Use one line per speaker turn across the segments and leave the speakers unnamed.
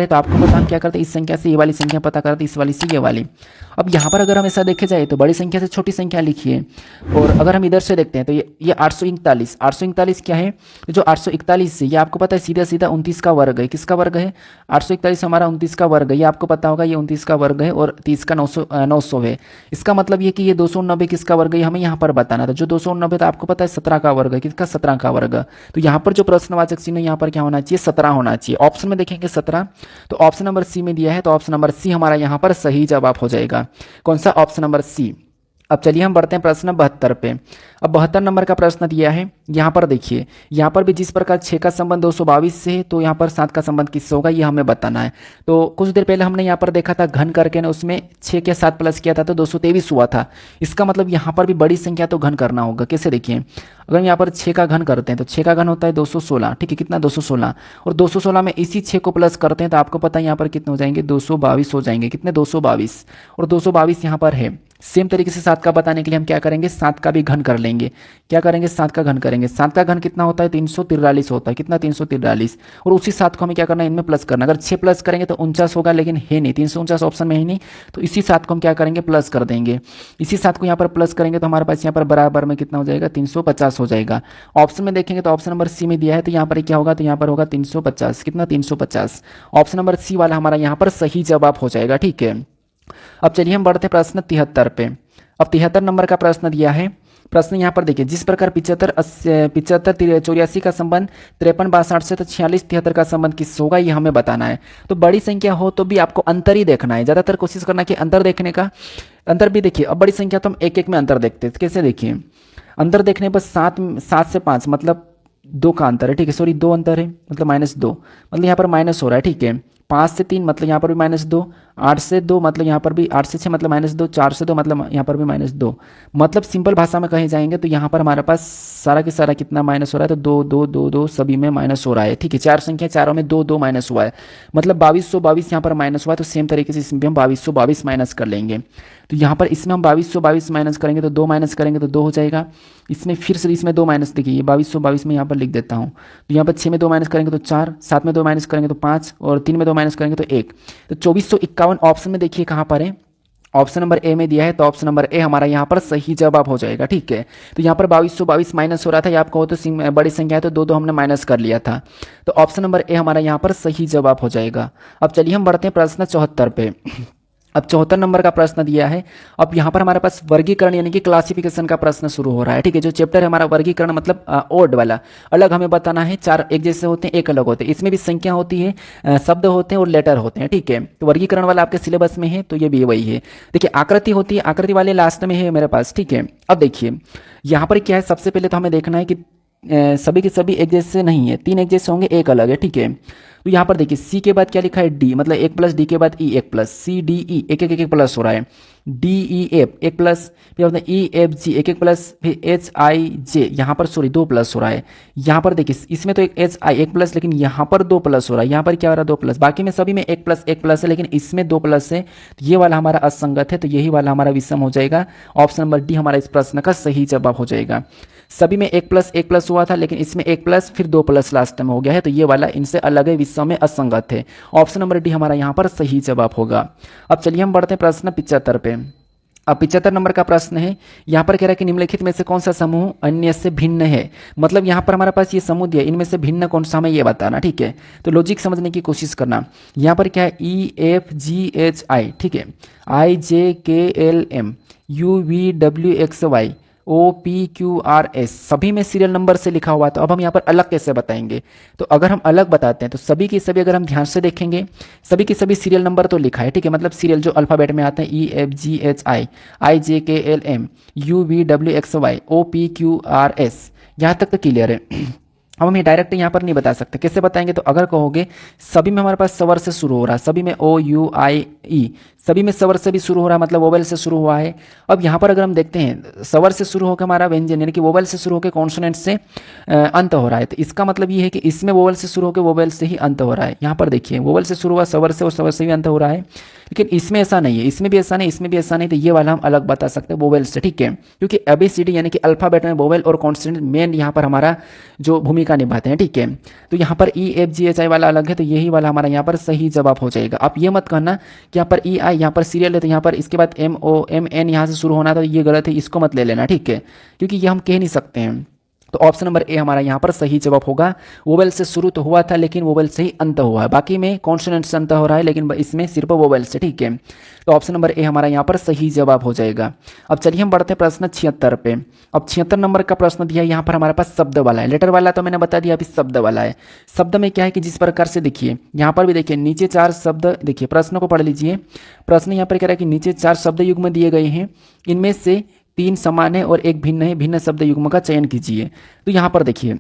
है तो आपको पता हम क्या करते हैं, इस संख्या से ये वाली संख्या पता करते हैं, इस वाली से ये वाली। अब यहाँ पर अगर हम ऐसा देखे जाए तो बड़ी संख्या से छोटी संख्या लिखिए, और अगर हम इधर से देखते हैं तो ये 841 क्या है, जो 841 से ये आपको पता है सीधा सीधा 29 का वर्ग है। किसका वर्ग है, 841 हमारा 29 का वर्ग है, ये आपको पता होगा, ये 29 का वर्ग है और 30 का 900 है। इसका मतलब ये कि ये 290 किसका वर्ग है, हमें यहाँ पर बताना था। जो 290 था आपको पता है 17 का वर्ग है, किसका, 17 का वर्ग। तो यहाँ पर जो प्रश्नवाचक चिन्ह यहाँ पर क्या होना चाहिए, 17 होना चाहिए। ऑप्शन में देखेंगे 17, तो ऑप्शन नंबर सी में दिया है, तो ऑप्शन नंबर सी हमारा यहाँ पर सही जवाब हो जाएगा। कौन सा, ऑप्शन नंबर सी। अब चलिए हम बढ़ते हैं प्रश्न 72 पे। अब 72 नंबर का प्रश्न दिया है, यहाँ पर देखिए, यहाँ पर भी जिस प्रकार 6 का संबंध 222 से है, तो यहाँ पर 7 का संबंध किससे होगा, ये हमें बताना है। तो कुछ देर पहले हमने यहाँ पर देखा था घन करके ना, उसमें 6 के 7 प्लस किया था तो 223 हुआ था। इसका मतलब यहाँ पर भी बड़ी संख्या तो घन करना होगा। कैसे, देखिए, अगर हम यहाँ पर 6 का घन करते हैं तो 6 का घन होता है 216, ठीक है, कितना, 216, और 216 में इसी 6 को प्लस करते हैं तो आपको पता है यहाँ पर कितने हो जाएंगे, 222 हो जाएंगे। कितने, 222, और 222 यहाँ पर है। सेम तरीके से 7 का बताने के लिए हम क्या करेंगे, 7 का भी घन कर लेंगे। क्या करेंगे, 7 का घन करेंगे। 7 का घन कितना होता है, 343 होता है। कितना, 343, और उसी 7 को हमें क्या करना है, इनमें प्लस करना। अगर 6 प्लस करेंगे तो 49 होगा, लेकिन है नहीं, 349 ऑप्शन में है नहीं, तो इसी 7 को हम क्या करेंगे, प्लस कर देंगे। इसी 7 को यहाँ पर प्लस करेंगे तो हमारे पास यहाँ पर बराबर में कितना हो जाएगा, 350 हो जाएगा। ऑप्शन में देखेंगे तो ऑप्शन नंबर सी में दिया है, तो यहाँ पर क्या होगा, तो यहाँ पर होगा 350। कितना, 350। ऑप्शन नंबर सी वाला हमारा यहाँ पर सही जवाब हो जाएगा, ठीक है। अब चलिए हम बढ़ते प्रश्न 73 पे। अब 73 नंबर का प्रश्न दिया है। प्रश्न यहाँ पर देखिए, जिस प्रकार 75 84 का संबंध 53 62 से, तो 46 73 का संबंध किससे होगा, ये हमें बताना है। तो बड़ी संख्या हो तो भी आपको अंतर ही देखना है, ज़्यादातर कोशिश करना कि अंतर देखने का। अंतर भी देखिए, अब बड़ी संख्या तो हम एक एक में अंतर देखते हैं। कैसे, देखिए, अंतर देखने पर 7 से 5 मतलब 2 का अंतर है, ठीक है, सॉरी 2 अंतर है, मतलब -2, मतलब यहाँ पर माइनस हो रहा है, ठीक है। 5 से 3 मतलब यहाँ पर भी -2, 8 से 2 मतलब यहाँ पर भी, 8 से 6 मतलब -2, 4 से 2 मतलब यहाँ पर भी -2। मतलब सिंपल भाषा में कहे जाएंगे तो यहाँ पर हमारे पास सारा के सारा कितना माइनस हो रहा है, तो 2 2 2 2 सभी में माइनस हो रहा है, ठीक है। 4 संख्या, चारों में 2 2 माइनस हुआ है, मतलब 2222 यहाँ पर माइनस हुआ है। तो सेम तरीके से इसमें भी हम 2222 माइनस कर लेंगे। तो यहाँ पर इसमें हम 2222 माइनस करेंगे तो 2 माइनस करेंगे तो 2 हो जाएगा। इसमें फिर से इसमें 2 माइनस, देखिए ये 2222 में यहाँ पर लिख देता हूँ। तो यहाँ पर 6 में 2 माइनस करेंगे तो 4, 7 में 2 माइनस करेंगे तो 5, और 3 में 2 माइनस करेंगे तो 1। तो 2451 ऑप्शन में देखिए कहाँ पर है, ऑप्शन नंबर ए में दिया है, तो ऑप्शन नंबर ए हमारा यहाँ पर सही जवाब हो जाएगा, ठीक है। तो यहाँ पर 2222 माइनस हो रहा था, या आपको तो बड़ी संख्या है तो 2 2 हमने माइनस कर लिया था। तो ऑप्शन नंबर ए हमारा यहाँ पर सही जवाब हो जाएगा। अब चलिए हम बढ़ते हैं प्रश्न 74 पे। अब 74 नंबर का प्रश्न दिया है। अब यहाँ पर हमारे पास वर्गीकरण यानी कि क्लासिफिकेशन का प्रश्न शुरू हो रहा है, ठीक है। जो चैप्टर है हमारा वर्गीकरण मतलब ओड वाला, अलग हमें बताना है। 4 एक जैसे होते हैं, एक अलग होते हैं। इसमें भी संख्या होती है, शब्द होते हैं और लेटर होते हैं, ठीक है। तो वर्गीकरण वाला आपके सिलेबस में है, तो ये भी वही है। देखिए आकृति होती है, आकृति वाले लास्ट में है मेरे पास, ठीक है। अब देखिए यहाँ पर क्या है, सबसे पहले तो हमें देखना है कि सभी के सभी एक जैसे नहीं है, 3 एक जैसे होंगे, एक अलग है, ठीक है। तो यहाँ पर देखिए सी के बाद क्या लिखा है, डी, मतलब 1 प्लस डी के बाद ई, 1 प्लस सी डी ई, एक एक एक प्लस हो रहा है। डी ई एफ 1 प्लस, फिर होता है ई एफ जी 1 1 प्लस, फिर एच आई जे, यहाँ पर सॉरी 2 प्लस हो रहा है। यहाँ पर देखिए इसमें तो एक एच आई 1 प्लस, लेकिन यहाँ पर 2 प्लस हो रहा है। यहाँ पर क्या हो रहा है, 2 प्लस। बाकी में सभी में 1 प्लस 1 प्लस है, लेकिन इसमें 2 प्लस है। तो ये वाला हमारा असंगत है, तो यही वाला हमारा विषम हो जाएगा। ऑप्शन नंबर डी हमारा इस प्रश्न का सही जवाब हो जाएगा। सभी में 1 प्लस 1 प्लस हुआ था, लेकिन इसमें 1 प्लस फिर 2 प्लस लास्ट में हो गया है, तो ये वाला इनसे अलग है, विषम में असंगत है। ऑप्शन नंबर डी हमारा यहाँ पर सही जवाब होगा। अब चलिए हम बढ़ते हैं प्रश्न 75 पे। अब 75 नंबर का प्रश्न है, यहाँ पर कह रहा है कि निम्नलिखित में से कौन सा समूह अन्य से भिन्न है। मतलब यहाँ पर हमारे पास ये समूह दिया, इनमें से भिन्न कौन सा, हमें ये बताना, ठीक है। तो लॉजिक समझने की कोशिश करना। यहाँ पर क्या है, E F G H I, ठीक है, I J K L M, U V W X Y, O P Q R S, सभी में सीरियल नंबर से लिखा हुआ है। तो अब हम यहाँ पर अलग कैसे बताएंगे, तो अगर हम अलग बताते हैं तो सभी की सभी अगर हम ध्यान से देखेंगे, सभी की सभी सीरियल नंबर तो लिखा है, ठीक है। मतलब सीरियल जो अल्फाबेट में आते हैं, E F G H I, I J K L M, U V W X Y, O P Q R S, यहाँ तक तो क्लियर है। अब हम ये डायरेक्ट यहाँ पर नहीं बता सकते, कैसे बताएंगे, तो अगर कहोगे सभी में हमारे पास स्वर से शुरू हो रहा है, सभी में ओ यू आई ई, सभी में स्वर से भी शुरू हो रहा है, मतलब वोवेल से शुरू हुआ है। अब यहाँ पर अगर हम देखते हैं स्वर से शुरू होकर हमारा व्यंजन यानी कि वोवेल से शुरू होकर कॉन्सोनेंट से अंत हो रहा है, तो इसका मतलब ये है कि इसमें वोवेल से शुरू होकर वोवेल से ही अंत हो रहा है। यहाँ पर देखिए वोवेल से शुरू हुआ स्वर से, और स्वर से भी अंत हो रहा है। लेकिन इसमें ऐसा नहीं है, इसमें भी ऐसा नहीं, इसमें भी ऐसा नहीं, तो ये वाला हम अलग बता सकते हैं वोवेल से, ठीक है। क्योंकि ABCD यानी कि अल्फाबेट में वोवेल और कॉन्सोनेंट मेन यहाँ पर हमारा जो भूमिका निभाते हैं, ठीक है। तो यहाँ पर EFGHI वाला अलग है, तो यही वाला हमारा यहाँ पर सही जवाब हो जाएगा। आप ये मत कहना कि यहाँ पर EI यहाँ पर सीरियल है तो यहाँ पर इसके बाद MOMN यहाँ से शुरू होना था, तो ये गलत है, इसको मत ले लेना, ठीक है, क्योंकि ये हम कह नहीं सकते हैं। तो ऑप्शन नंबर ए हमारा यहाँ पर सही जवाब होगा। वोवेल से शुरू तो हुआ था लेकिन वोवेल से ही अंत हुआ है, बाकी में कॉन्सोनेंट से अंत हो रहा है लेकिन इसमें सिर्फ वोवेल से, ठीक है। तो ऑप्शन नंबर ए हमारा यहाँ पर सही जवाब हो जाएगा। अब चलिए हम बढ़ते हैं प्रश्न 76 पे। अब 76 नंबर का प्रश्न दिया है, यहाँ पर हमारे पास शब्द वाला है, लेटर वाला तो मैंने बता दिया, अभी शब्द वाला है। शब्द में क्या है कि जिस प्रकार से देखिए यहाँ पर भी देखिए नीचे 4 शब्द, देखिए प्रश्न को पढ़ लीजिए। प्रश्न यहाँ पर कह रहा है कि नीचे 4 शब्द युग्म दिए गए हैं, इनमें से 3 समान है और एक भिन्न है, भिन्न शब्द युग्म का चयन कीजिए। तो यहाँ पर देखिए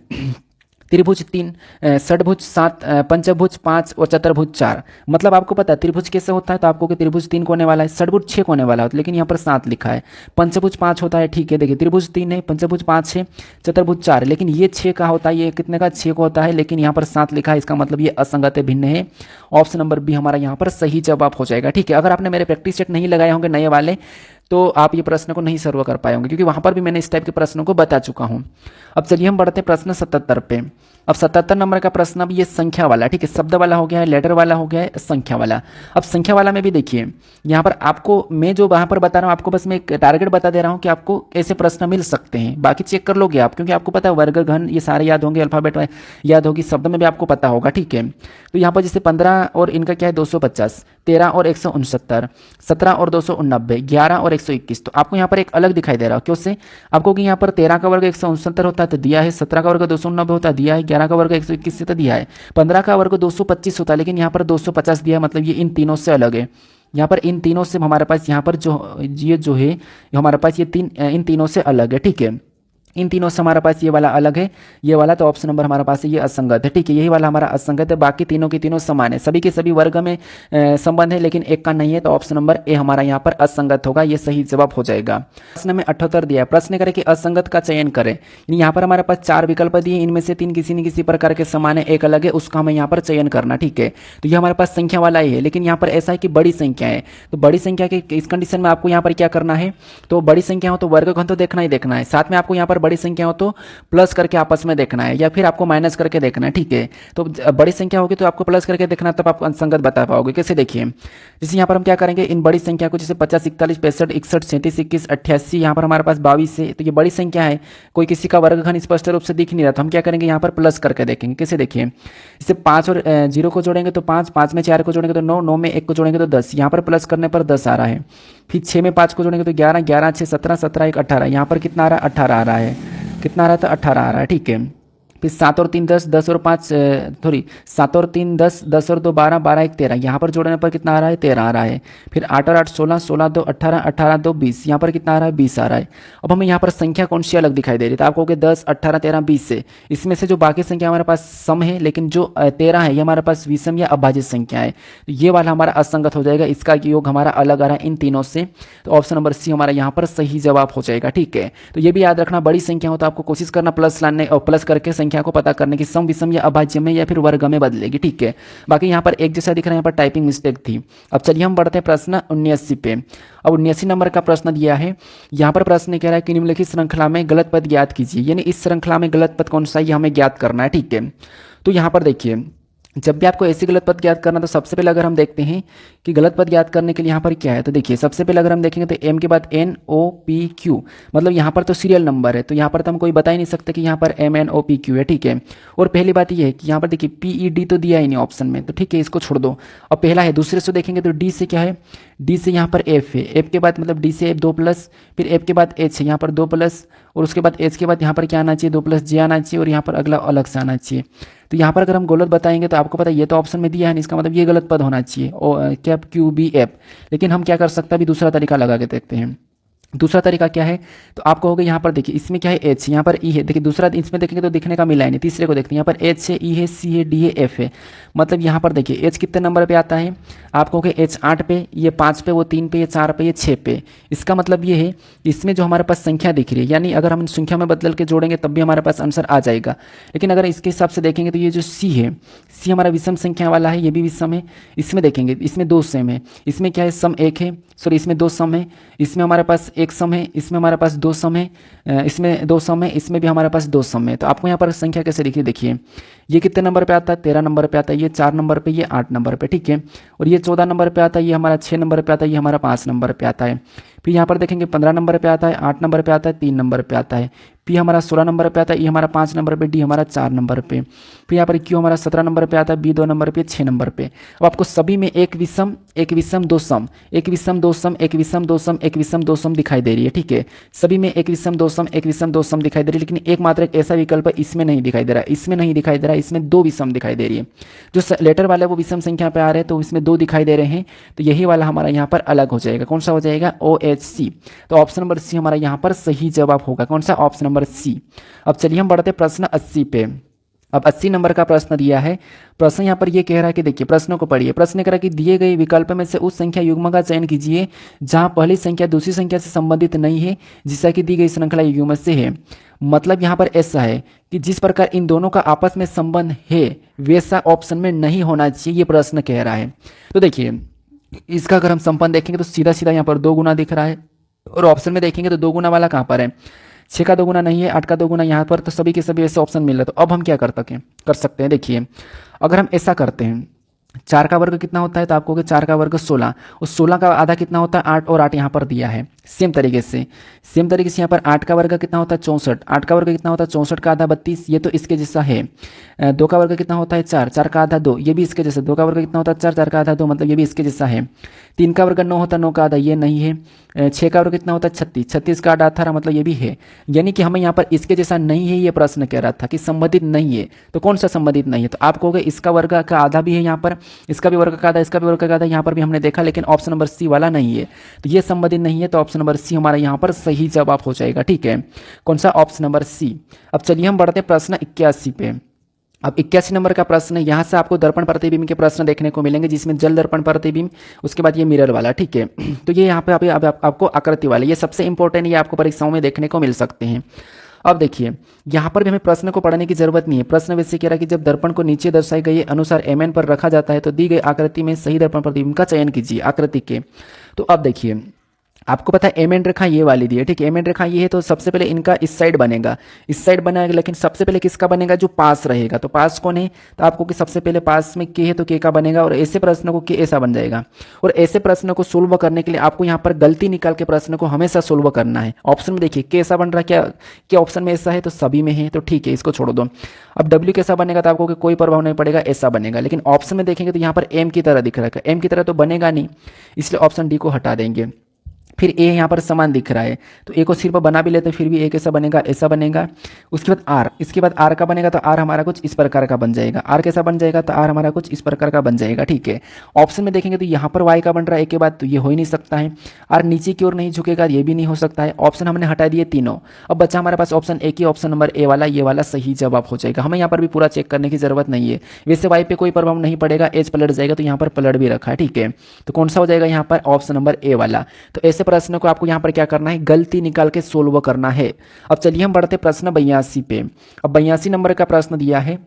त्रिभुज 3, षटभुज 7, पंचभुज 5 और चतुर्भुज 4। मतलब आपको पता है त्रिभुज कैसे होता है, तो आपको कि त्रिभुज 3 को होने वाला है, षटभुज 6 को होने वाला है, लेकिन यहाँ पर 7 लिखा है। पंचभुज 5 होता है, ठीक है, देखिए त्रिभुज 3 है, पंचभुज 5 है, चतुर्भुज 4 है, लेकिन ये 6 का होता है, ये कितने का 6 को होता है, लेकिन यहाँ पर 7 लिखा है, इसका मतलब ये असंगत है, भिन्न है। ऑप्शन नंबर बी हमारा यहाँ पर सही जवाब हो जाएगा, ठीक है। अगर आपने मेरे प्रैक्टिस सेट नहीं लगाए होंगे नए वाले, तो आप ये प्रश्न को नहीं सर्व कर पाए होंगे, क्योंकि वहां पर भी मैंने इस टाइप के प्रश्नों को बता चुका हूं। अब चलिए हम बढ़ते हैं प्रश्न 77 पे। अब 77 नंबर का प्रश्न, अब ये संख्या वाला, ठीक है, शब्द वाला हो गया है, लेटर वाला हो गया है, संख्या वाला। अब संख्या वाला में भी देखिए यहाँ पर आपको मैं जो वहां पर बता रहा हूँ, आपको बस मैं एक टारगेट बता दे रहा हूँ कि आपको ऐसे प्रश्न मिल सकते हैं, बाकी चेक कर लोगे आप, क्योंकि आपको पता है वर्ग घन ये सारे याद होंगे, अल्फाबेट याद होगी, शब्द में भी आपको पता होगा, ठीक है। तो यहाँ पर जैसे 15 और इनका क्या है 250, 13 और 169, 17 और 289, 11 और 121। तो आपको यहाँ पर एक अलग दिखाई दे रहा है, क्यों से आपको कि यहाँ पर 13 का वर्ग 169 होता है तो दिया है, 17 का वर्ग 290 होता है दिया है, 11 का वर्ग 121 से तो दिया है, 15 का वर्ग 225 होता है, लेकिन यहाँ पर 250 दिया है, मतलब ये इन तीनों से अलग है। यहाँ पर इन तीनों से हमारे पास यहाँ पर ये जो है हमारे पास ये इन तीनों से अलग है, ठीक है। इन तीनों से हमारे पास ये वाला अलग है, ये वाला, तो ऑप्शन नंबर हमारे पास है ये असंगत है, ठीक है, यही वाला हमारा असंगत है, बाकी तीनों के तीनों समान है, सभी के सभी वर्ग में संबंध है, लेकिन एक का नहीं है, तो ऑप्शन नंबर ए हमारा यहाँ पर असंगत होगा, ये सही जवाब हो जाएगा। प्रश्न में 78 दिया है, प्रश्न करें कि असंगत का चयन करें। यहाँ पर हमारे पास 4 विकल्प दिए, इनमें से 3 किसी न किसी प्रकार के समान है, एक अलग है, उसका हमें यहाँ पर चयन करना, ठीक है। तो ये हमारे पास संख्या वाला ही है, लेकिन यहाँ पर ऐसा है कि बड़ी संख्या है, तो बड़ी संख्या के इस कंडीशन में आपको यहाँ पर क्या करना है, तो बड़ी संख्या हो तो वर्गघन तो देखना ही देखना है, साथ में आपको यहाँ पर बड़ी संख्या हो तो प्लस करके आपस में देखना है, या फिर आपको माइनस करके देखना है, ठीक है। तो बड़ी संख्या होगी तो आपको प्लस करके देखना, तब आप असंगत बता पाओगे। कैसे देखिए, जैसे यहाँ पर हम क्या करेंगे, इन बड़ी संख्या को जैसे 50, 41, 65, 61, 37, 21, 88, यहाँ पर हमारे पास 22 है, तो ये बड़ी संख्या है, कोई किसी का वर्गघन स्पष्ट रूप से दिख नहीं रहा, तो हम क्या करेंगे यहाँ पर प्लस करके देखेंगे। कैसे देखिए, जैसे 5 और 0 को जोड़ेंगे तो 5, 5 में 4 को जोड़ेंगे तो 9, 9 में 1 को जोड़ेंगे तो 10, यहाँ पर प्लस करने पर 10 आ रहा है। फिर 6 में 5 को जोड़ेंगे तो 11, 11 6 17, 17 1 18, यहाँ पर कितना आ रहा है 18 आ रहा है, कितना आ रहा था 18 आ रहा है, ठीक है। फिर 7 और 3 10, 10 और 5 सॉरी 7 और 3 10, 10 और 2 12, 12 1 13, यहाँ पर जोड़ने पर कितना आ रहा है 13 आ रहा है। फिर 8 और 8 16, 16 2 18, 18 2 20, यहाँ पर कितना आ रहा है 20 आ रहा है। अब हमें यहाँ पर संख्या कौन सी अलग दिखाई दे रही है, तो आप कहोगे 10 18 13 20 से, इसमें से जो बाकी संख्या हमारे पास सम है, लेकिन जो 13 है ये हमारे पास विषम या अभाज्य संख्या है, तो ये वाला हमारा असंगत हो जाएगा, इसका योग हमारा अलग आ रहा है इन तीनों से, तो ऑप्शन नंबर सी हमारा यहाँ पर सही जवाब हो जाएगा, ठीक है। तो ये भी याद रखना, बड़ी संख्या हो तो आपको कोशिश करना प्लस लाने और प्लस करके संख्या को पता करने की, सम विषम या अभाज्य में या फिर वर्ग में बदलेगी, ठीक है। बाकी यहाँ पर एक जैसा दिख रहा है, यहाँ पर टाइपिंग मिस्टेक थी। अब चलिए हम बढ़ते हैं प्रश्न 79 पे। अब 79 नंबर का प्रश्न दिया है, यहाँ पर प्रश्न कह रहा है कि निम्नलिखित श्रृंखला में गलत पद ज्ञात कीजिए, यानी इस श्रृंखला में गलत पद कौन सा है ये हमें ज्ञात करना है, ठीक है। तो यहाँ पर देखिए, जब भी आपको ऐसी गलत पद ज्ञात करना, तो सबसे पहले अगर हम देखते हैं कि गलत पद ज्ञात करने के लिए यहाँ पर क्या है, तो देखिए सबसे पहले अगर हम देखेंगे तो एम के बाद NOPQ, मतलब यहाँ पर तो सीरियल नंबर है, तो यहाँ पर तो हम कोई बता ही नहीं सकते कि यहाँ पर MNOPQ है, ठीक है। और पहली बात ये है कि यहाँ पर देखिए PED तो दिया ही नहीं ऑप्शन में, तो ठीक है इसको छोड़ दो। और पहला है, दूसरे से देखेंगे तो D से क्या है, D से यहाँ पर F है, F के बाद मतलब D से F 2 प्लस, फिर F के बाद H है यहाँ पर 2 प्लस, और उसके बाद H के बाद यहाँ पर क्या आना चाहिए 2 प्लस J आना चाहिए, और यहाँ पर अगला अलग से आना चाहिए। तो यहाँ पर अगर हम गलत बताएंगे तो आपको पता है ये तो ऑप्शन में दिया है, इसका मतलब ये गलत पद होना चाहिए, और क्या QBF, लेकिन हम क्या कर सकते हैं, अभी दूसरा तरीका लगा के देखते हैं। दूसरा तरीका क्या है, तो आप कहोगे यहाँ पर देखिए इसमें क्या है एच, यहाँ पर ई है, देखिए दूसरा इसमें देखेंगे तो दिखने का मिला है नहीं, तीसरे को देखते हैं यहाँ पर एच है, ई है, सी है, डी है, एफ है। मतलब यहाँ पर देखिए एच कितने नंबर पे आता है, आप कहोगे एच 8 पे, ये 5 पे, वो 3 पे, ये 4 पे, ये 6 पे। इसका मतलब ये है इसमें जो हमारे पास संख्या दिख रही है, यानी अगर हम संख्या में बदल के जोड़ेंगे तब भी हमारे पास आंसर आ जाएगा। लेकिन अगर इसके हिसाब से देखेंगे तो ये जो सी है, सी हमारा विषम संख्या वाला है, ये भी विषम है। इसमें देखेंगे इसमें दो सम है, इसमें क्या है सम एक है, सॉरी इसमें दो सम है, इसमें हमारे पास एक सम है, इसमें हमारे पास दो सम है, इसमें दो सम है, इसमें भी हमारे पास दो सम है। तो आपको यहाँ पर संख्या कैसे दिखी, देखिए ये कितने नंबर पे आता है, 13 नंबर पे आता है, ये 4 नंबर पे, ये 8 नंबर पे, ठीक है। और ये 14 नंबर पे आता है, ये हमारा 6 नंबर पे आता है, ये हमारा 5 नंबर पे आता है। फिर यहाँ पर देखेंगे 15 नंबर पे आता है, 8 नंबर पे आता है, 3 नंबर पे आता है। पी हमारा 16 नंबर पे आता है, ई हमारा 5 नंबर पे, डी हमारा 4 नंबर पे। फिर यहाँ पर क्यू हमारा 17 नंबर पे आता है, बी 2 नंबर पे, 6 नंबर पे। अब आपको सभी में एक विषम, एक विषम, दो सम, एक विषम, दो सम, एक विषम, दो सम, एक विषम, दो सम दिखाई दे रही है, ठीक है। सभी में एक विषम, दो सम, एक विषम, दो सम दिखाई दे रही है, लेकिन एकमात्र एक ऐसा विकल्प है इसमें नहीं दिखाई दे रहा है, इसमें नहीं दिखाई दे रहा है, इसमें दो विषम दिखाई दे रही है। जो लेटर वाले वो विषम संख्या पे आ रहे हैं तो इसमें दो दिखाई दे रहे हैं, तो यही वाला हमारा यहाँ पर अलग हो जाएगा। कौन सा हो जाएगा, ओ एच सी। तो ऑप्शन नंबर सी हमारा यहाँ पर सही जवाब होगा। कौन सा, ऑप्शन नंबर सी। अब चलिए हम बढ़ते प्रश्न 80 पे। अब 80 नंबर का प्रश्न दिया है। प्रश्न यहाँ पर ये कह रहा है कि देखिए प्रश्नों को पढ़िए। प्रश्न कह रहा है कि दिए गए विकल्प में से उस संख्या युग्म का चयन कीजिए जहां पहली संख्या दूसरी संख्या से संबंधित नहीं है, जैसा कि दी गई श्रृंखला युग्म से है। मतलब यहाँ पर ऐसा है कि जिस प्रकार इन दोनों का आपस में संबंध है वैसा ऑप्शन में नहीं होना चाहिए, ये प्रश्न कह रहा है। तो देखिए इसका अगर हम संबंध देखेंगे तो सीधा सीधा यहाँ पर 2 गुना दिख रहा है, और ऑप्शन में देखेंगे तो 2 गुना वाला कहाँ पर है, 6 का 2 गुना नहीं है, 8 का 2 गुना यहाँ पर, तो सभी के सभी ऐसे ऑप्शन मिल रहे। तो अब हम क्या कर सकते हैं, देखिए अगर हम ऐसा करते हैं 4 का वर्ग कितना होता है, तो आपको 4 का वर्ग 16, उस 16 का आधा कितना होता है 8, और 8 यहाँ पर दिया है। सेम तरीके से यहाँ पर 8 का वर्ग कितना होता है 64, 8 का वर्ग कितना होता है 64 का आधा 32, ये तो इसके जैसा है। 2 का वर्ग कितना होता है 4, 4 का आधा 2, ये भी इसके जैसा। 2 का वर्ग कितना होता है 4, 4 का आधा 2, मतलब ये भी इसके जैसा है। 3 का वर्ग 9 होता है, 9 का आधा, ये नहीं है। 6 का वर्ग कितना होता है 36, 36 का आधा 18, मतलब ये भी है। यानी कि हमें यहाँ पर इसके जैसा नहीं है, ये प्रश्न कह रहा था कि संबंधित नहीं है। तो कौन सा संबंधित नहीं है, तो आप कहोगे इसका वर्ग का आधा भी है यहाँ पर, इसका भी वर्ग का आधा, इसका भी वर्ग का आधा, यहाँ पर भी हमने देखा, लेकिन ऑप्शन नंबर सी वाला नहीं है, तो ये संबंधित नहीं है। तो ऑप्शन नंबर सी हमारा यहाँ पर सही जवाब हो जाएगा, ठीक है। कौन सा, ऑप्शन नंबर सी। अब चलिए हम बढ़ते प्रश्न 81 पे। अब 81 नंबर का प्रश्न है, यहाँ से आपको दर्पण प्रतिबिंब के प्रश्न देखने को मिलेंगे, जिसमें जल दर्पण प्रतिबिंब, उसके बाद ये मिरर वाला, ठीक है। तो ये यहाँ पे आपको आकृति वाले, ये सबसे इंपॉर्टेंट, ये आपको परीक्षाओं में देखने को मिल सकते हैं। अब देखिए यहाँ पर भी हमें प्रश्न को पढ़ने की जरूरत नहीं है। प्रश्न वैसे कह रहा है कि जब दर्पण को नीचे दर्शाई गई अनुसार एमएन पर रखा जाता है तो दी गई आकृति में सही दर्पण प्रतिबिंब का चयन कीजिए आकृति के। तो अब देखिए आपको पता है एम एन रेखा ये वाली दी है, ठीक है। एम एन रेखा ये है, तो सबसे पहले इनका इस साइड बनेगा, इस साइड बनेगा, लेकिन सबसे पहले किसका बनेगा, जो पास रहेगा। तो पास कौन है, तो आपको कि सबसे पहले पास में के है तो के का बनेगा, और ऐसे प्रश्न को के ऐसा बन जाएगा। और ऐसे प्रश्न को सोल्व करने के लिए आपको यहाँ पर गलती निकाल के प्रश्न को हमेशा सोल्व करना है। ऑप्शन में देखिए के ऐसा बन रहा है, क्या ऑप्शन में ऐसा है, तो सभी में है, तो ठीक है, इसको छोड़ दो। अब डब्ल्यू कैसा बनेगा, तो आपको कोई प्रभाव नहीं पड़ेगा, ऐसा बनेगा। लेकिन ऑप्शन में देखेंगे तो यहाँ पर एम की तरह दिख रहा है, एम की तरह तो बनेगा नहीं, इसलिए ऑप्शन डी को हटा देंगे। फिर ए यहाँ पर समान दिख रहा है, तो ए को सिर्फ बना भी लेते फिर भी ए कैसा बनेगा, ऐसा बनेगा। उसके बाद आर, इसके बाद आर का बनेगा, तो आर हमारा कुछ इस प्रकार का बन जाएगा। आर कैसा बन जाएगा, तो आर हमारा कुछ इस प्रकार का बन जाएगा, ठीक है। ऑप्शन में देखेंगे तो यहाँ पर वाई का बन रहा है ए के बाद, तो ये हो ही नहीं सकता है। आर नीचे की ओर नहीं झुकेगा, ये भी नहीं हो सकता है। ऑप्शन हमने हटा दिए तीनों। अब बचा हमारे पास ऑप्शन ए की, ऑप्शन नंबर ए वाला, ये वाला सही जवाब हो जाएगा। हमें यहाँ पर भी पूरा चेक करने की जरूरत नहीं है। वैसे वाई पे कोई प्रभाव नहीं पड़ेगा, एज पलट जाएगा, तो यहाँ पर पलट भी रखा है, ठीक है। तो कौन सा हो जाएगा यहाँ पर, ऑप्शन नंबर ए वाला। तो ऐसे प्रश्न को आपको यहाँ पर क्या करना है, गलती निकाल के सोल्व करना है। अब चलिए हम बढ़ते प्रश्न 82 पे। अब 82 नंबर का प्रश्न दिया है।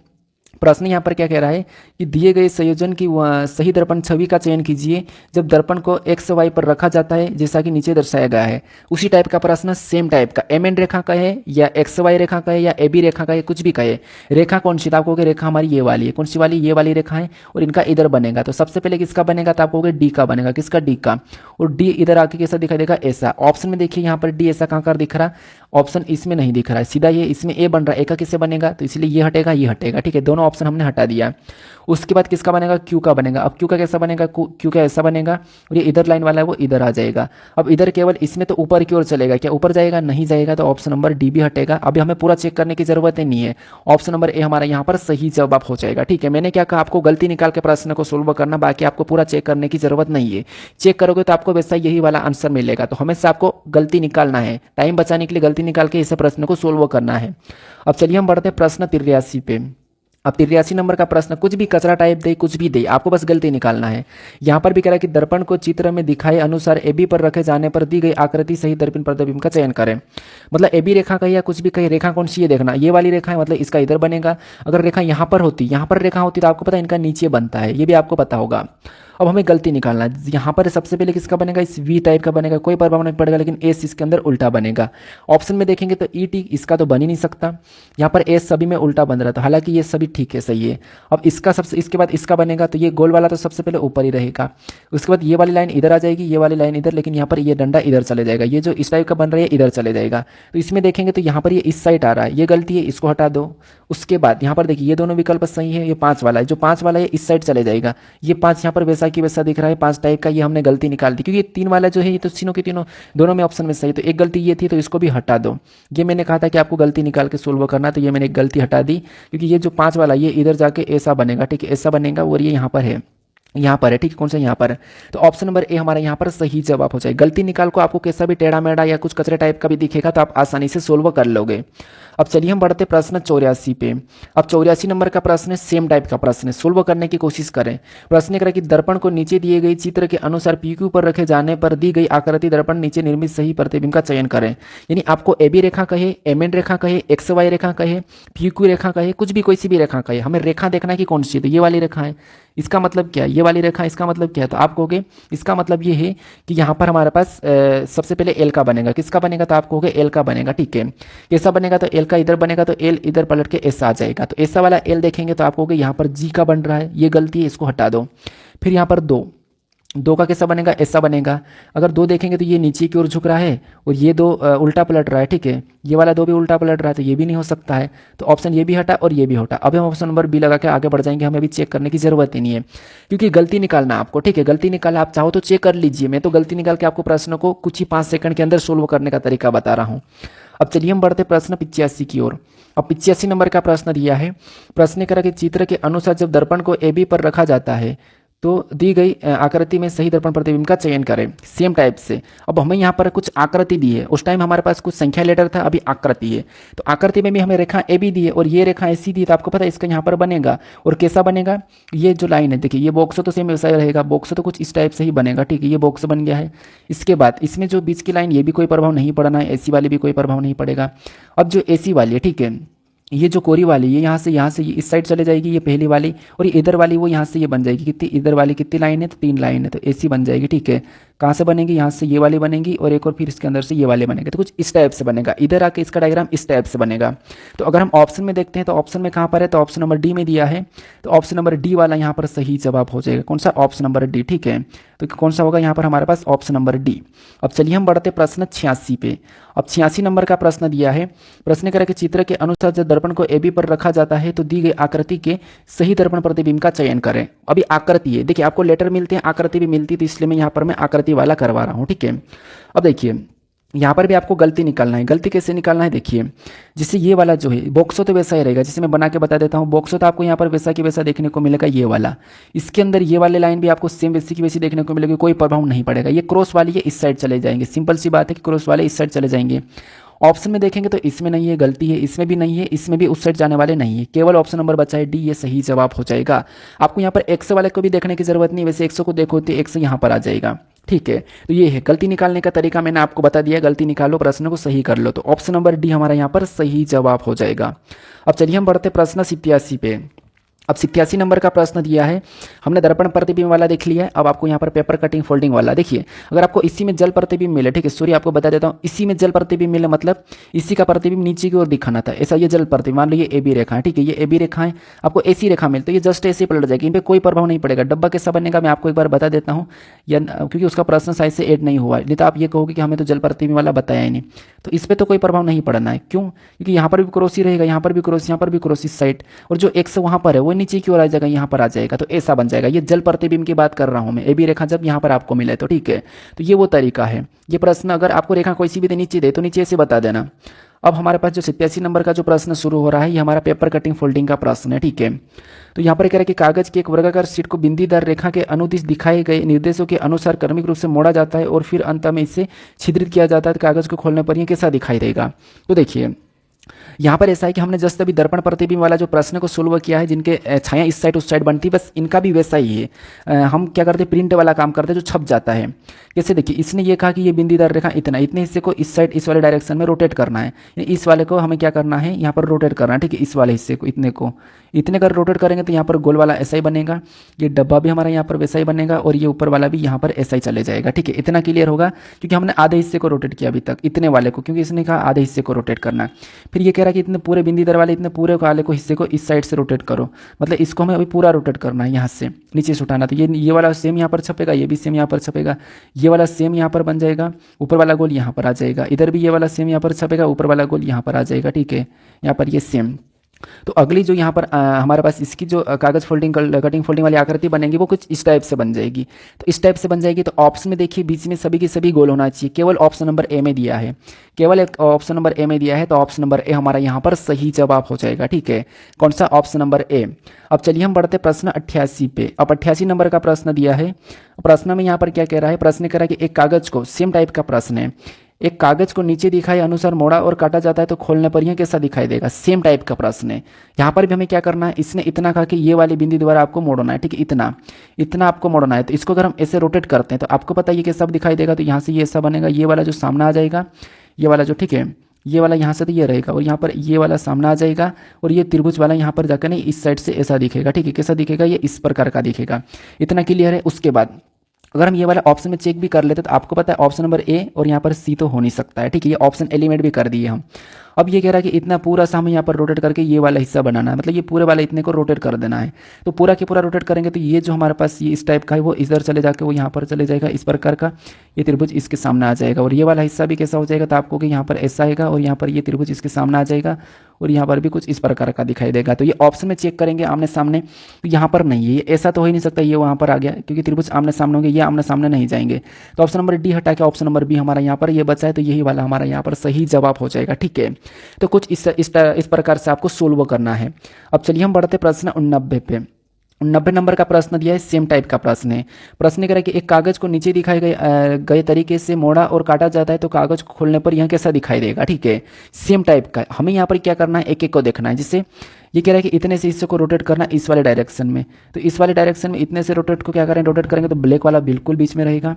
प्रश्न यहाँ पर क्या कह रहा है कि दिए गए संयोजन की सही दर्पण छवि का चयन कीजिए जब दर्पण को एक्स वाई पर रखा जाता है जैसा कि नीचे दर्शाया गया है। उसी टाइप का प्रश्न, सेम टाइप का, एम एन रेखा का है या एक्स वाई रेखा का है या ए बी रेखा का है, कुछ भी कहे। रेखा कौन सी, आपको रेखा हमारी ये वाली है, कौन सी वाली, ये वाली रेखा है, और इनका इधर बनेगा। तो सबसे पहले किसका बनेगा, तो आपको डी का बनेगा, किसका, डी का। और डी इधर आके कैसा दिखाई देगा, ऐसा। ऑप्शन में देखिए यहाँ पर डी ऐसा कहाँ कर दिख रहा, ऑप्शन इसमें नहीं दिख रहा है, सीधा ये इसमें ए बन रहा है। ए का किससे बनेगा, तो इसलिए ये हटेगा, ये हटेगा, ठीक है। दोनों ऑप्शन हमने हटा दिया। उसके बाद किसका बनेगा, क्यू का बनेगा। अब क्यू का कैसा बनेगा, क्यू का ऐसा बनेगा और ये इधर लाइन वाला है वो इधर आ जाएगा। अब इधर केवल इसमें तो ऊपर की ओर चलेगा, क्या ऊपर जाएगा, नहीं जाएगा, तो ऑप्शन नंबर डी भी हटेगा। अभी हमें पूरा चेक करने की जरूरत ही नहीं है, ऑप्शन नंबर ए हमारा यहाँ पर सही जवाब हो जाएगा। ठीक है, मैंने क्या कहा, आपको गलती निकाल के प्रश्न को सोल्व करना, बाकी आपको पूरा चेक करने की जरूरत नहीं है। चेक करोगे तो आपको वैसा यही वाला आंसर मिलेगा। तो हमेशा आपको गलती निकालना है, टाइम बचाने के लिए गलती निकाल के इस प्रश्न को सोल्व करना है। अब चलिए हम बढ़ते हैं प्रश्न 83 पे। अब 83 नंबर का प्रश्न, कुछ भी कचरा टाइप दे, कुछ भी दे, आपको बस गलती निकालना है। यहाँ पर भी कह रहा है कि दर्पण को चित्र में दिखाए अनुसार ए बी पर रखे जाने पर दी गई आकृति सही दर्पण प्रतिबिंब का चयन करें। मतलब ए बी रेखा कही या कुछ भी कही, रेखा कौन सी है देखना, ये वाली रेखा है, मतलब इसका इधर बनेगा। अगर रेखा यहाँ पर होती, यहाँ पर रेखा होती तो आपको पता है इनका नीचे बनता है, ये भी आपको पता होगा। अब हमें गलती निकालना है। यहाँ पर सबसे पहले किसका बनेगा, इस वी टाइप का बनेगा, कोई प्रभाव नहीं पड़ेगा, लेकिन एस इसके अंदर उल्टा बनेगा। ऑप्शन में देखेंगे तो ई टी इसका तो बन ही नहीं सकता, यहाँ पर एस सभी में उल्टा बन रहा था, हालांकि ये सभी ठीक है, सही है। अब इसका सबसे, इसके बाद इसका बनेगा, तो ये गोल वाला तो सबसे पहले ऊपर ही रहेगा। उसके बाद ये वाली लाइन इधर आ जाएगी, ये वाली लाइन इधर, लेकिन यहाँ पर ये डंडा इधर चले जाएगा, ये जो इस टाइप का बन रहा है इधर चले जाएगा। तो इसमें देखेंगे तो यहाँ पर ये इस साइड आ रहा है, ये गलती है, इसको हटा दो। उसके बाद यहाँ पर देखिए ये दोनों विकल्प सही है, ये 5 वाला है, जो 5 वाला है इस साइड चले जाएगा, ये 5 यहाँ पर वैसा की वैसा दिख रहा है 5 टाइप का, ये हमने गलती निकाल दी, क्योंकि ये 3 वाला जो है ये तो तीनों के तीनों दोनों में ऑप्शन में सही, तो एक गलती ये थी, तो इसको भी हटा दो। ये मैंने कहा था कि आपको गलती निकाल के सोल्व करना, तो ये मैंने एक गलती हटा दी, क्योंकि ये जो 5 वाला ये इधर जाके ऐसा बनेगा, ठीक है, ऐसा बनेगा, और ये यहाँ पर है, यहाँ पर है, ठीक है, कौन सा यहाँ पर है। तो ऑप्शन नंबर ए हमारा यहाँ पर सही जवाब हो जाए। गलती निकाल को आपको कैसा भी टेढ़ा मेढ़ा या कुछ कचरे टाइप का भी दिखेगा तो आप आसानी से सोल्व कर लोगे। अब चलिए हम बढ़ते प्रश्न 84 पे। अब 84 नंबर का प्रश्न है, सेम टाइप का प्रश्न है, सोल्व करने की कोशिश करें। प्रश्न करें कि दर्पण को नीचे दिए गई चित्र के अनुसार पी क्यू पर रखे जाने पर दी गई आकृति दर्पण नीचे निर्मित सही प्रतिबिंब का चयन करें। यानी आपको ए बी रेखा कहे, एम एन रेखा कहे, एक्स वाई रेखा कहे, पी क्यू रेखा कहे, कुछ भी कोई सी भी रेखा कहे, हमें रेखा देखना है कि कौन सी है। तो ये वाली रेखा है, इसका मतलब क्या है, ये वाली रेखा इसका मतलब क्या है, तो आप कहोगे इसका मतलब ये है कि यहाँ पर हमारे पास सबसे पहले एल का बनेगा, किसका बनेगा, तो आप कहोगे एल का बनेगा, ठीक है। कैसा बनेगा, तो एल का इधर बनेगा, तो एल इधर पलट के ऐसा आ जाएगा, तो ऐसा वाला एल देखेंगे तो आप कहोगे यहाँ पर जी का बन रहा है, ये गलती है, इसको हटा दो। फिर यहाँ पर दो का कैसा बनेगा, ऐसा बनेगा। अगर 2 देखेंगे तो ये नीचे की ओर झुक रहा है और ये 2 उल्टा पलट रहा है, ठीक है, ये वाला 2 भी उल्टा पलट रहा है, तो ये भी नहीं हो सकता है। तो ऑप्शन ये भी हटा और ये भी हटा। अब हम ऑप्शन नंबर बी लगा के आगे बढ़ जाएंगे, हमें भी चेक करने की जरूरत ही नहीं है, क्योंकि गलती निकालना आपको, ठीक है, गलती निकालना आप चाहो तो चेक कर लीजिए। मैं तो गलती निकाल के आपको प्रश्न को कुछ ही 5 सेकंड के अंदर सोल्व करने का तरीका बता रहा हूँ। अब चलिए हम बढ़ते प्रश्न 85 की ओर। अब 85 नंबर का प्रश्न दिया है। प्रश्न करा कि चित्र के अनुसार जब दर्पण को ए बी पर रखा जाता है तो दी गई आकृति में सही दर्पण प्रतिबिंब का चयन करें, सेम टाइप से। अब हमें यहाँ पर कुछ आकृति दी है, उस टाइम हमारे पास कुछ संख्या लेटर था, अभी आकृति है, तो आकृति में भी हमें रेखा ए बी दी है और ये रेखा ऐसी दी है, तो आपको पता है इसका यहाँ पर बनेगा। और कैसा बनेगा, ये जो लाइन है देखिए, ये बॉक्स तो सेम वैसा ही रहेगा, बॉक्स तो कुछ इस टाइप से ही बनेगा, ठीक है, ये बॉक्स बन गया है। इसके बाद इसमें जो बीच की लाइन, ये भी कोई प्रभाव नहीं पड़ना है, एसी वाली भी कोई प्रभाव नहीं पड़ेगा। अब जो एसी वाली है, ठीक है, ये जो कोरी वाली ये यहाँ से ये इस साइड चले जाएगी, ये पहली वाली, और ये इधर वाली वो यहाँ से ये बन जाएगी। कितनी इधर वाली कितनी लाइन है, तो 3 लाइन है, तो एसी बन जाएगी, ठीक है। कहाँ से बनेगी, यहाँ से ये वाली बनेगी और एक और फिर इसके अंदर से ये वाले बनेंगे, तो कुछ इस टाइप से बनेगा। इधर आके इसका डायग्राम इस टाइप से बनेगा। तो अगर हम ऑप्शन में देखते हैं तो ऑप्शन में कहाँ पर है, तो ऑप्शन नंबर डी में दिया है, तो ऑप्शन नंबर डी वाला यहाँ पर सही जवाब हो जाएगा। कौन सा, ऑप्शन नंबर डी, ठीक है। तो कौन सा होगा यहाँ पर हमारे पास, ऑप्शन नंबर डी। अब चलिए हम बढ़ते प्रश्न 86 पे। अब 86 नंबर का प्रश्न दिया है। प्रश्न करें कि चित्र के अनुसार जब दर्पण को ए बी पर रखा जाता है तो दी गई आकृति के सही दर्पण प्रतिबिंब का चयन करें। अभी आकृति है, देखिए आपको लेटर मिलते हैं, आकृति भी मिलती है, तो इसलिए मैं यहाँ पर मैं आकृति वाला करवा रहा हूँ, ठीक है। अब देखिए यहाँ पर भी आपको गलती निकालना है। गलती कैसे निकालना है, देखिए जिससे ये वाला जो है बॉक्सो तो वैसा ही रहेगा, जिसे मैं बना के बता देता हूँ। बॉक्सो तो आपको यहाँ पर वैसा की वैसा देखने को मिलेगा, ये वाला। इसके अंदर ये वाले लाइन भी आपको सेम वैसी की वैसी देखने को मिलेगी, कोई प्रभाव नहीं पड़ेगा। ये क्रॉस वाली है, इस साइड चले जाएंगे, सिंपल सी बात है कि क्रॉस वाले इस साइड चले जाएंगे। ऑप्शन में देखेंगे तो इसमें नहीं है, गलती है, इसमें भी नहीं है, इसमें भी उस साइड जाने वाले नहीं है, केवल ऑप्शन नंबर बचा है डी, ये सही जवाब हो जाएगा। आपको यहाँ पर एक्स वाले को भी देखने की जरूरत नहीं, वैसे एक्स को देखो तो एक्स यहाँ पर आ जाएगा, ठीक है। तो ये है गलती निकालने का तरीका, मैंने आपको बता दिया। गलती निकालो, प्रश्न को सही कर लो, तो ऑप्शन नंबर डी हमारा यहाँ पर सही जवाब हो जाएगा। अब चलिए हम बढ़ते प्रश्न 87 पे। अब 87 नंबर का प्रश्न दिया है, हमने दर्पण प्रतिबिंब वाला देख लिया है। अब आपको यहाँ पर पेपर कटिंग फोल्डिंग वाला देखिए, अगर आपको इसी में जल प्रतिबिंब मिले, ठीक है, सॉरी आपको बता देता हूँ, इसी में जल प्रतिबिंब मिले मतलब इसी का प्रतिबिंब नीचे की ओर दिखाना था, ऐसा ये जल प्रतिबिंब, मान लो ये ए बी रेखा है, ठीक है, ये ए बी रेखा है, आपको ऐसी रेखा मिले तो ये जस्ट ऐसे पलट जाएगी, इन पर कोई प्रभाव नहीं पड़ेगा। डब्बा कैसा बनेगा मैं आपको एक बार बता देता हूँ, या क्योंकि उसका प्रश्न साइज से ऐड नहीं हुआ है, नहीं तो आप ये कहोगे कि हमें तो जल प्रतिबिंब वाला बताया ही नहीं, तो इस पर तो कोई प्रभाव नहीं पड़ना है। क्यों? क्योंकि यहाँ पर भी क्रॉस ही रहेगा, यहाँ पर भी क्रॉस, यहाँ पर भी क्रॉस इस साइड, और जो एक्स वहाँ पर है वो नीचे की ओर आ जाएगा, यहाँ पर आ जाएगा, तो ऐसा बन जाएगा। ये जल प्रतिबिंब की बात कर रहा हूँ मैं, ए बी रेखा जब यहाँ पर आपको मिले तो ठीक है, तो ये वो तरीका है। ये प्रश्न अगर आपको रेखा कोई सी भी नीचे दे तो नीचे ऐसे बता देना। अब हमारे पास जो 87 नंबर का जो प्रश्न शुरू हो रहा है, ये हमारा पेपर कटिंग फोल्डिंग का प्रश्न है, ठीक है। तो यहाँ पर कह रहा है कि कागज की एक वर्गाकार शीट को बिंदीदार रेखा के अनुदिश दिखाए गए निर्देशों के अनुसार क्रमिक रूप से मोड़ा जाता है और फिर अंत में इसे छिद्रित किया जाता है, तो कागज को खोलने पर यह कैसा दिखाई देगा। तो देखिए यहाँ पर ऐसा है कि हमने जस्ट अभी दर्पण प्रतिबिंब वाला जो प्रश्न को सोल्व किया है, जिनके छाया इस साइड उस साइड बनती, बस इनका भी वैसा ही है। हम क्या करते हैं, प्रिंट वाला काम करते हैं जो छप जाता है। कैसे देखिए, इसने ये कहा कि ये बिंदीदार रेखा इतना, इतने हिस्से को इस साइड इस वाले डायरेक्शन में रोटेट करना है, इस वाले को हमें क्या करना है, यहाँ पर रोटेट करना है, ठीक है, इस वाले हिस्से को इतने कर रोटेट करेंगे तो यहाँ पर गोल वाला ऐसा ही बनेगा, ये डब्बा भी हमारा यहाँ पर वैसा ही बनेगा, और ये ऊपर वाला भी यहाँ पर ऐसा ही चले जाएगा, ठीक है। इतना क्लियर होगा, क्योंकि हमने आधे हिस्से को रोटेट किया अभी तक, इतने वाले को, क्योंकि इसने कहा आधे हिस्से को रोटेट करना। फिर ये कह रहा है कि इतने पूरे बिंदीदार वाले इतने पूरे वाले को हिस्से को इस साइड से रोटेट करो, मतलब इसको हमें अभी पूरा रोटेट करना है, यहाँ से नीचे से उठाना। तो ये वाला सेम यहाँ पर छपेगा, ये भी सेम यहाँ पर छपेगा, ये वाला सेम यहाँ पर बन जाएगा, ऊपर वाला गोल यहाँ पर आ जाएगा, इधर भी ये वाला सेम यहाँ पर छपेगा, ऊपर वाला गोल यहाँ पर आ जाएगा, ठीक है, यहाँ पर ये सेम। तो अगली जो यहाँ पर हमारे पास इसकी जो कागज फोल्डिंग कटिंग फोल्डिंग वाली आकृति बनेगी वो कुछ इस टाइप से बन जाएगी। तो इस टाइप से बन जाएगी, तो ऑप्शन में देखिए बीच में सभी की सभी गोल होना चाहिए, केवल ऑप्शन नंबर ए में दिया है, केवल एक ऑप्शन नंबर ए में दिया है, तो ऑप्शन नंबर ए हमारा यहाँ पर सही जवाब हो जाएगा, ठीक है। कौन सा? Option number A. अब चलिए हम बढ़ते प्रश्न 88 पे। अब 88 नंबर का प्रश्न दिया है, प्रश्न में यहाँ पर क्या कह रहा है, प्रश्न कह रहा है कि एक कागज को, सेम टाइप का प्रश्न है, एक कागज को नीचे दिखाए अनुसार मोड़ा और काटा जाता है तो खोलने पर यह कैसा दिखाई देगा। सेम टाइप का प्रश्न है, यहाँ पर भी हमें क्या करना है, इसने इतना कहा कि ये वाली बिंदी द्वारा आपको मोड़ना है, ठीक है, इतना इतना आपको मोड़ना है। तो इसको अगर हम ऐसे रोटेट करते हैं तो आपको पता है ये कैसा दिखाई देगा, तो यहाँ से ये ऐसा बनेगा, ये वाला जो सामने आ जाएगा, ये वाला जो, ठीक है, ये वाला यहाँ से तो ये रहेगा, और यहाँ पर ये वाला सामने आ जाएगा, और ये त्रिभुज वाला यहाँ पर जाकर नहीं इस साइड से ऐसा दिखेगा, ठीक है, कैसा दिखेगा, ये इस प्रकार का दिखेगा। इतना क्लियर है। उसके बाद अगर हम ये वाला ऑप्शन में चेक भी कर लेते तो आपको पता है ऑप्शन नंबर ए और यहाँ पर सी तो हो नहीं सकता है, ठीक है, ये ऑप्शन एलिमेंट भी कर दिए हम। अब ये कह रहा है कि इतना पूरा सा हमें यहाँ पर रोटेट करके ये वाला हिस्सा बनाना है, मतलब ये पूरे वाला इतने को रोटेट कर देना है। तो पूरा के पूरा रोटेट करेंगे तो ये जो हमारे पास ये इस टाइप का है वो इधर चले जाके वो यहाँ पर चले जाएगा, इस प्रकार का ये त्रिभुज इसके सामने आ जाएगा, और ये वाला हिस्सा भी कैसा हो जाएगा, तो आपको कि यहाँ पर ऐसा आएगा, और यहाँ पर ये त्रिभुज इसके सामने आ जाएगा, और यहाँ पर भी कुछ इस प्रकार का दिखाई देगा। तो ये ऑप्शन में चेक करेंगे आमने सामने, तो यहाँ पर नहीं है, ये ऐसा तो हो ही नहीं सकता, ये वहाँ पर आ गया, क्योंकि त्रिभुज आमने सामने होंगे, ये आमने सामने नहीं जाएंगे। तो ऑप्शन नंबर डी हटा के ऑप्शन नंबर बी हमारा यहाँ पर ये बचा है, तो यही वाला हमारा यहाँ पर सही जवाब हो जाएगा, ठीक है। तो कुछ इस प्रकार से आपको सोल्व करना है। अब चलिए हम बढ़ते प्रश्न 89 पे। 90 नंबर का प्रश्न दिया है, सेम टाइप का प्रश्न है। प्रश्न कह रहा है कि एक कागज को नीचे दिखाए गए तरीके से मोड़ा और काटा जाता है तो कागज को खोलने पर यह कैसा दिखाई देगा, ठीक है, सेम टाइप का। हमें यहाँ पर क्या करना है, एक एक को देखना है। जिससे ये कह रहा है कि इतने से हिस्से को रोटेट करना इस वाले डायरेक्शन में, तो इस वाले डायरेक्शन में इतने से रोटेट को क्या करें, रोटेट करेंगे तो ब्लैक वाला बिल्कुल बीच में रहेगा।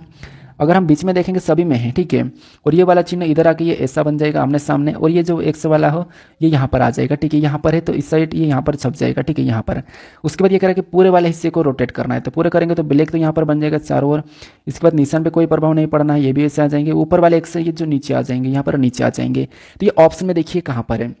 अगर हम बीच में देखेंगे सभी में है, ठीक है, और ये वाला चिन्ह इधर आके ये ऐसा बन जाएगा आमने सामने, और ये जो एक्स वाला हो ये यहाँ पर आ जाएगा, ठीक है, यहाँ पर है तो इस साइड ये यहाँ पर छप जाएगा, ठीक है, यहाँ पर। उसके बाद ये कह रहा है कि पूरे वाले हिस्से को रोटेट करना है, तो पूरे करेंगे तो ब्लैक तो यहाँ पर बन जाएगा चारों ओर। इसके बाद निशान पे कोई प्रभाव नहीं पड़ना है, ये भी ऐसे आ जाएंगे, ऊपर वाले एक्स ये जो नीचे आ जाएंगे, यहाँ पर नीचे आ जाएंगे। तो ये ऑप्शन में देखिए कहाँ पर है,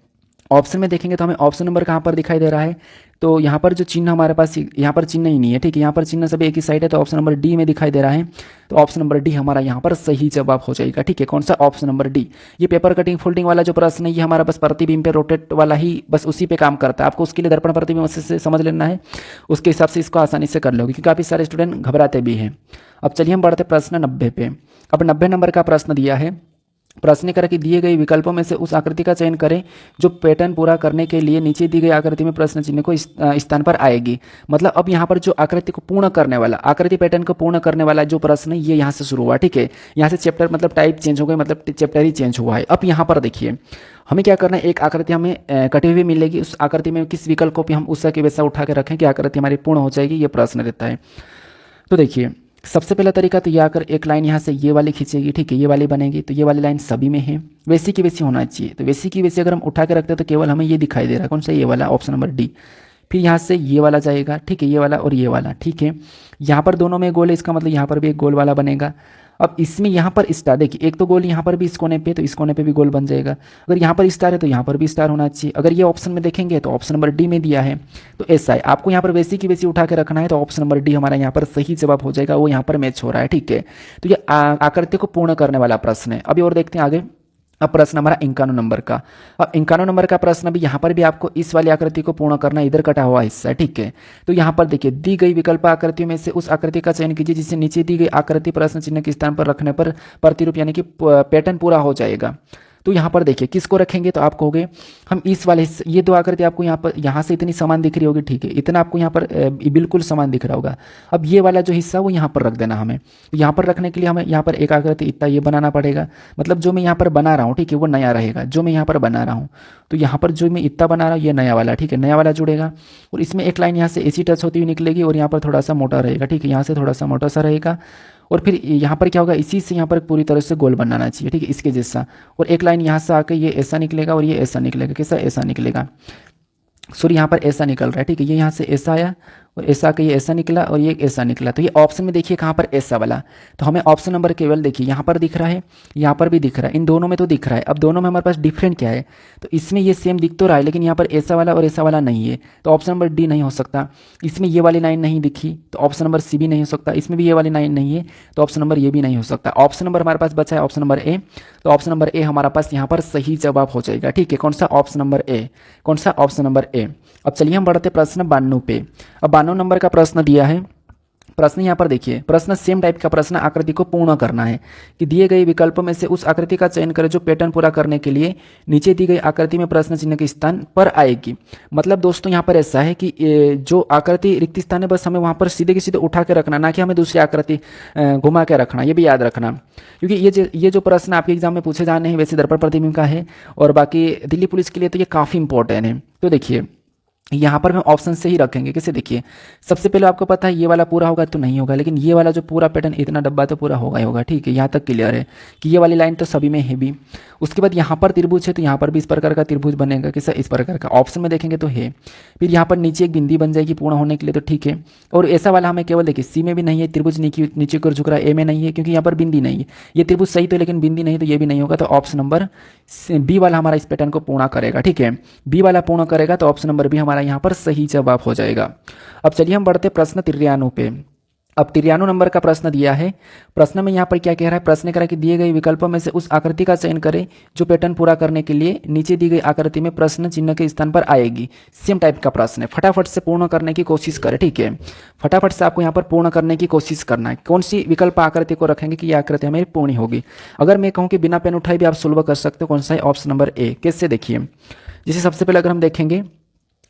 ऑप्शन में देखेंगे तो हमें ऑप्शन नंबर कहाँ पर दिखाई दे रहा है, तो यहाँ पर जो चिन्ह हमारे पास, यहाँ पर चिन्ह ही नहीं है, ठीक है, यहाँ पर चिन्ह सभी एक ही साइड है, तो ऑप्शन नंबर डी में दिखाई दे रहा है। तो ऑप्शन नंबर डी हमारा यहाँ पर सही जवाब हो जाएगा, ठीक है। कौन सा? Option number D. ये पेपर कटिंग फोल्डिंग वाला जो प्रश्न है ये हमारा बस प्रतिबिंब पे रोटेट वाला ही बस उसी पे काम करता है। आपको उसके लिए दर्पण प्रतिबिंब से समझ लेना है, उसके हिसाब से इसको आसानी से कर लोगे, क्योंकि काफ़ी सारे स्टूडेंट घबराते भी हैं। अब चलिए हम बढ़ते प्रश्न 90 पे। अब 90 नंबर का प्रश्न दिया है, प्रश्न कर कि दिए गए विकल्पों में से उस आकृति का चयन करें जो पैटर्न पूरा करने के लिए नीचे दी गई आकृति में प्रश्न चिन्ह को स्थान पर आएगी। मतलब अब यहाँ पर जो आकृति को पूर्ण करने वाला, आकृति पैटर्न को पूर्ण करने वाला जो प्रश्न है ये यहाँ से शुरू हुआ, ठीक है। यहाँ से चैप्टर मतलब टाइप चेंज हो गई, मतलब चैप्टर ही चेंज हुआ है। अब यहाँ पर देखिए हमें क्या करना है, एक आकृति हमें कटी हुई मिलेगी, उस आकृति में किस विकल्प को भी हम उसका के वैसा उठा के रखें कि आकृति हमारी पूर्ण हो जाएगी, ये प्रश्न रहता है। तो देखिए सबसे पहला तरीका तो ये आकर एक लाइन यहाँ से ये वाली खींचेगी, ठीक है, ये वाली बनेगी, तो ये वाली लाइन सभी में है, वैसी की वैसी होना चाहिए। तो वैसी की वैसी अगर हम उठा के रखते हैं तो केवल हमें ये दिखाई दे रहा है, कौन सा? ये वाला, ऑप्शन नंबर डी। फिर यहाँ से ये वाला जाएगा, ठीक है, ये वाला और ये वाला, ठीक है। यहाँ पर दोनों में गोल है, इसका मतलब यहाँ पर भी एक गोल वाला बनेगा। अब इसमें यहाँ पर स्टार, देखिए एक तो गोल यहाँ पर भी इस कोने पे, तो इस कोने पे भी गोल बन जाएगा। अगर यहाँ पर स्टार है तो यहाँ पर भी स्टार होना चाहिए। अगर ये ऑप्शन में देखेंगे तो ऑप्शन नंबर डी में दिया है, तो ऐसा है। आपको यहाँ पर वैसी की वैसी उठा के रखना है, तो ऑप्शन नंबर डी हमारा यहाँ पर सही जवाब हो जाएगा, वो यहाँ पर मैच हो रहा है, ठीक है। तो ये आकृति को पूर्ण करने वाला प्रश्न है। अभी और देखते हैं आगे। अब प्रश्न हमारा 51 नंबर का। अब 51 नंबर का प्रश्न भी यहाँ पर भी आपको इस वाली आकृति को पूर्ण करना, इधर कटा हुआ हिस्सा है, ठीक है। तो यहाँ पर देखिए, दी गई विकल्प आकृतियों में से उस आकृति का चयन कीजिए जिससे नीचे दी गई आकृति प्रश्न चिन्ह के स्थान पर रखने पर प्रतिरूप यानी कि पैटर्न पूरा हो जाएगा। तो यहाँ पर देखिए किसको रखेंगे, तो आप कहोगे हम इस वाले हिस्से, ये दो आकृति आपको यहाँ पर, यहाँ से इतनी समान दिख रही होगी, ठीक है, इतना आपको यहाँ पर बिल्कुल समान दिख रहा होगा। अब ये वाला जो हिस्सा वो यहाँ पर रख देना हमें। यहाँ पर रखने के लिए हमें यहाँ पर एक आकृति इतना ये बनाना पड़ेगा, मतलब जो मैं यहाँ पर बना रहा हूँ, ठीक है, वो नया रहेगा जो मैं यहाँ पर बना रहा हूँ। तो यहाँ पर जो मैं इतना बना रहा हूँ ये नया वाला, ठीक है, नया वाला जुड़ेगा। और इसमें एक लाइन यहाँ से ऐसी टच होती हुई निकलेगी और यहाँ पर थोड़ा सा मोटा रहेगा, ठीक है, यहाँ से थोड़ा सा मोटा सा रहेगा। और फिर यहाँ पर क्या होगा, इसी से यहाँ पर पूरी तरह से गोल बनाना चाहिए, ठीक है, इसके जैसा। और एक लाइन यहाँ से आकर ये ऐसा निकलेगा और ये ऐसा निकलेगा, कैसा, ऐसा निकलेगा। सॉरी, यहाँ पर ऐसा निकल रहा है, ठीक है, ये यहाँ से ऐसा आया और ऐसा आकर ये ऐसा निकला और ये ऐसा निकला। तो ये ऑप्शन में देखिए कहाँ पर ऐसा वाला, तो हमें ऑप्शन नंबर केवल देखिए यहाँ पर दिख रहा है, यहाँ पर भी दिख रहा है, इन दोनों में तो दिख रहा है। अब दोनों में हमारे पास डिफरेंट क्या है, तो इसमें ये सेम दिख तो रहा है, लेकिन यहाँ पर ऐसा वाला और ऐसा वाला नहीं है, तो ऑप्शन नंबर डी नहीं हो सकता। इसमें ये वाली लाइन नहीं दिखी, तो ऑप्शन नंबर सी भी नहीं हो सकता। इसमें भी ये वाली लाइन नहीं है, तो ऑप्शन नंबर ये भी नहीं हो सकता। ऑप्शन नंबर हमारे पास बचा है ऑप्शन नंबर ए, तो ऑप्शन नंबर ए हमारा पास यहाँ पर सही जवाब हो जाएगा, ठीक है। कौन सा, ऑप्शन नंबर ए, कौन सा, ऑप्शन नंबर ए। अब चलिए हम बढ़ते प्रश्न 92 पे। अब 92 नंबर का प्रश्न दिया है। प्रश्न यहाँ पर देखिए, प्रश्न सेम टाइप का प्रश्न, आकृति को पूर्ण करना है कि दिए गए विकल्पों में से उस आकृति का चयन करें जो पैटर्न पूरा करने के लिए नीचे दी गई आकृति में प्रश्न चिन्ह के स्थान पर आएगी। मतलब दोस्तों यहाँ पर ऐसा है कि जो आकृति रिक्त स्थान है बस हमें वहाँ पर सीधे के सीधे उठा के रखना, ना कि हमें दूसरी आकृति घुमा के रखना, ये भी याद रखना। क्योंकि ये जो प्रश्न आपके एग्जाम में पूछे जाने हैं वैसे दर्पण प्रतिबिंब का है, और बाकी दिल्ली पुलिस के लिए तो ये काफ़ी इंपॉर्टेंट है। तो देखिए यहाँ पर हम ऑप्शन से ही रखेंगे। कैसे, देखिए सबसे पहले आपको पता है ये वाला पूरा होगा तो नहीं होगा, लेकिन ये वाला जो पूरा पैटर्न इतना डब्बा तो पूरा होगा ही होगा, ठीक है, यहाँ तक क्लियर है कि ये वाली लाइन तो सभी में है भी। उसके बाद यहाँ पर त्रिभुज है तो यहाँ पर भी इस प्रकार का त्रिभुज बनेगा, कैसा, इस प्रकार का, ऑप्शन में देखेंगे तो है। फिर यहाँ पर नीचे एक बिंदी बन जाएगी पूर्ण होने के लिए, तो ठीक है। और ऐसा वाला हमें केवल देखिए सी में भी नहीं है, त्रिभुज नीचे की ओर झुक रहा है, ए में नहीं है क्योंकि यहाँ पर बिंदी नहीं है। ये त्रिभुज सही तो, लेकिन बिंदी नहीं, तो ये भी नहीं होगा। तो ऑप्शन नंबर बी वाला हमारा इस पैटर्न को पूर्ण करेगा, ठीक है, बी वाला पूर्ण करेगा, तो ऑप्शन नंबर बी हमारा यहाँ पर सही जवाब हो जाएगा। अब चलिए हम बढ़ते प्रश्न 93 पे। अब 93 नंबर का प्रश्न दिया है। प्रश्न में यहाँ पर क्या कह रहा है, प्रश्न कह रहा है कि दिए गए विकल्पों में से उस आकृति का चयन करें जो पैटर्न पूरा करने के लिए नीचे दी गई आकृति में प्रश्न चिन्ह के स्थान पर आएगी। सेम टाइप का प्रश्न है, फटाफट से पूर्ण करने की कोशिश करें, ठीक है, फटाफट से आपको यहाँ पर पूर्ण करने की कोशिश करना है। कौन सी विकल्प आकृति को रखेंगे कि यह आकृति हमें पूर्ण होगी। अगर मैं कहूँ कि बिना पेन उठाए भी आप सुलभ कर सकते हो, कौन सा है, ऑप्शन नंबर ए। कैसे, देखिए जैसे सबसे पहले अगर हम देखेंगे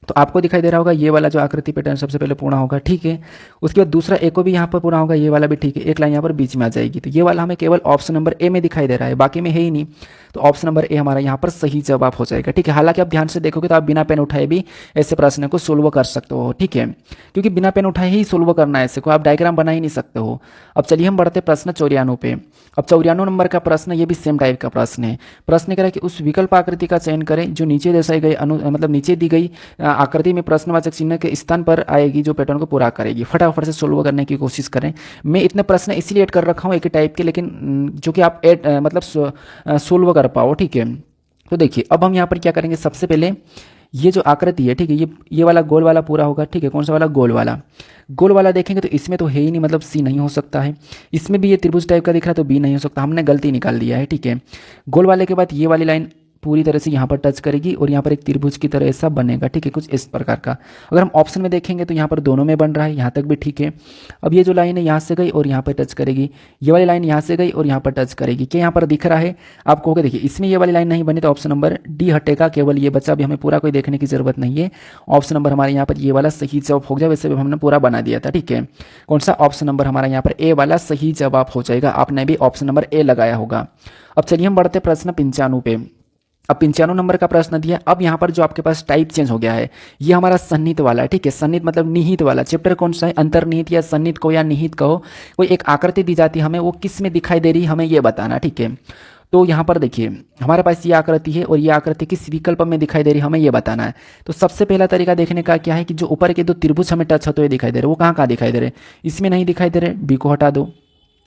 तो आपको दिखाई दे रहा होगा ये वाला जो आकृति पैटर्न सबसे पहले पूर्ण होगा, ठीक है। उसके बाद दूसरा ए को भी यहाँ पर पूरा होगा, ये वाला भी, ठीक है, एक लाइन यहाँ पर बीच में आ जाएगी। तो ये वाला हमें केवल ऑप्शन नंबर ए में दिखाई दे रहा है, बाकी में है ही नहीं, तो ऑप्शन नंबर ए हमारा यहाँ पर सही जवाब हो जाएगा, ठीक है। हालांकि आप ध्यान से देखोगे तो आप बिना पेन उठाए भी ऐसे प्रश्न को सोल्व कर सकते हो, ठीक है, क्योंकि बिना पेन उठाए ही सोल्व करना है ऐसे को, आप डायग्राम बना ही नहीं सकते हो। अब चलिए हम बढ़ते प्रश्न 94 पे। अब 94 नंबर का प्रश्न, ये भी सेम टाइप का प्रश्न है। प्रश्न कह रहा है कि उस विकल्प आकृति का चयन करें जो नीचे दर्शाई गई मतलब नीचे दी गई आकृति में प्रश्नवाचक चिन्ह के स्थान पर आएगी जो पैटर्न को पूरा करेगी। फटाफट से सोल्व करने की कोशिश करें। मैं इतने प्रश्न इसलिए ऐड कर रखा हूँ एक ही टाइप के, लेकिन जो कि आप मतलब सोल्व कर पाओ, ठीक है। तो देखिए अब हम यहाँ पर क्या करेंगे, सबसे पहले ये जो आकृति है, ठीक है, ये वाला गोल वाला पूरा होगा, ठीक है। कौन सा वाला, गोल वाला। गोल वाला देखेंगे तो इसमें तो है ही नहीं, मतलब सी नहीं हो सकता है। इसमें भी ये त्रिभुज टाइप का दिख रहा है तो बी नहीं हो सकता, हमने गलती निकाल दिया है, ठीक है। गोल वाले के बाद ये वाली लाइन पूरी तरह से यहाँ पर टच करेगी और यहाँ पर एक त्रिभुज की तरह ऐसा बनेगा, ठीक है, कुछ इस प्रकार का। अगर हम ऑप्शन में देखेंगे तो यहाँ पर दोनों में बन रहा है, यहाँ तक भी ठीक है। अब ये जो लाइन है यहाँ से गई और यहाँ पर टच करेगी, ये वाली लाइन यहाँ से गई और यहाँ पर टच करेगी, क्या यहाँ पर दिख रहा है आप कहोगे। देखिए इसमें ये वाली लाइन नहीं बनी तो ऑप्शन नंबर डी हटेगा, केवल ये बच्चा भी, हमें पूरा कोई देखने की जरूरत नहीं है। ऑप्शन नंबर हमारे यहाँ पर ये वाला सही जवाब हो गया, वैसे भी हमने पूरा बना दिया था, ठीक है। कौन सा, ऑप्शन नंबर हमारा यहाँ पर ए वाला सही जवाब हो जाएगा। आपने भी ऑप्शन नंबर ए लगाया होगा। अब चलिए हम बढ़ते प्रश्न 95 पे। अब 95 नंबर का प्रश्न दिया। अब यहाँ पर जो आपके पास टाइप चेंज हो गया है, ये हमारा सन्निहित वाला है, ठीक है। सन्निहित मतलब निहित वाला। चैप्टर कौन सा है, अंतर्निहित या सन्निहित को या निहित कहो। कोई एक आकृति दी जाती है हमें, वो किस में दिखाई दे रही है हमें ये बताना, ठीक है। तो यहाँ पर देखिए हमारे पास ये आकृति है और ये आकृति किस विकल्प में दिखाई दे रही है हमें ये बताना है। तो सबसे पहला तरीका देखने का क्या है कि जो ऊपर के दो त्रिभुज हमें टच होते हुए दिखाई दे रहे हैं वो कहाँ कहाँ दिखाई दे रहे हैं, इसमें नहीं दिखाई दे रहे, बी को हटा दो,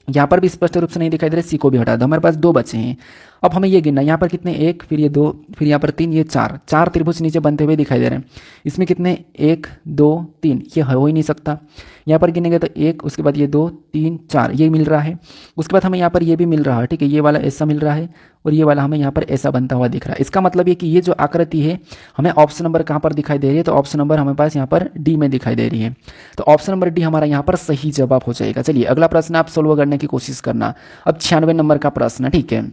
यहाँ पर भी स्पष्ट रूप से नहीं दिखाई दे रहे, सी को भी हटा दो, हमारे पास दो बचे हैं। अब हमें ये गिनना, यहाँ पर कितने, एक, फिर ये दो, फिर यहाँ पर तीन, ये चार, चार त्रिभुज नीचे बनते हुए दिखाई दे रहे हैं। इसमें कितने, एक, दो, तीन, ये हो ही नहीं सकता। यहाँ पर गिनेंगे तो एक, उसके बाद ये दो, तीन, चार, ये मिल रहा है। उसके बाद हमें यहाँ पर ये भी मिल रहा है, ठीक है, ये वाला ऐसा मिल रहा है और ये वाला हमें यहाँ पर ऐसा बनता हुआ दिख रहा है। इसका मतलब ये कि ये जो आकृति है हमें ऑप्शन नंबर कहाँ पर दिखाई दे रही है, तो ऑप्शन नंबर हमें पास यहाँ पर डी में दिखाई दे रही है। तो ऑप्शन नंबर डी हमारा यहाँ पर सही जवाब हो जाएगा। चलिए अगला प्रश्न आप सोल्व करने की कोशिश करना। अब 96 नंबर का प्रश्न, ठीक है।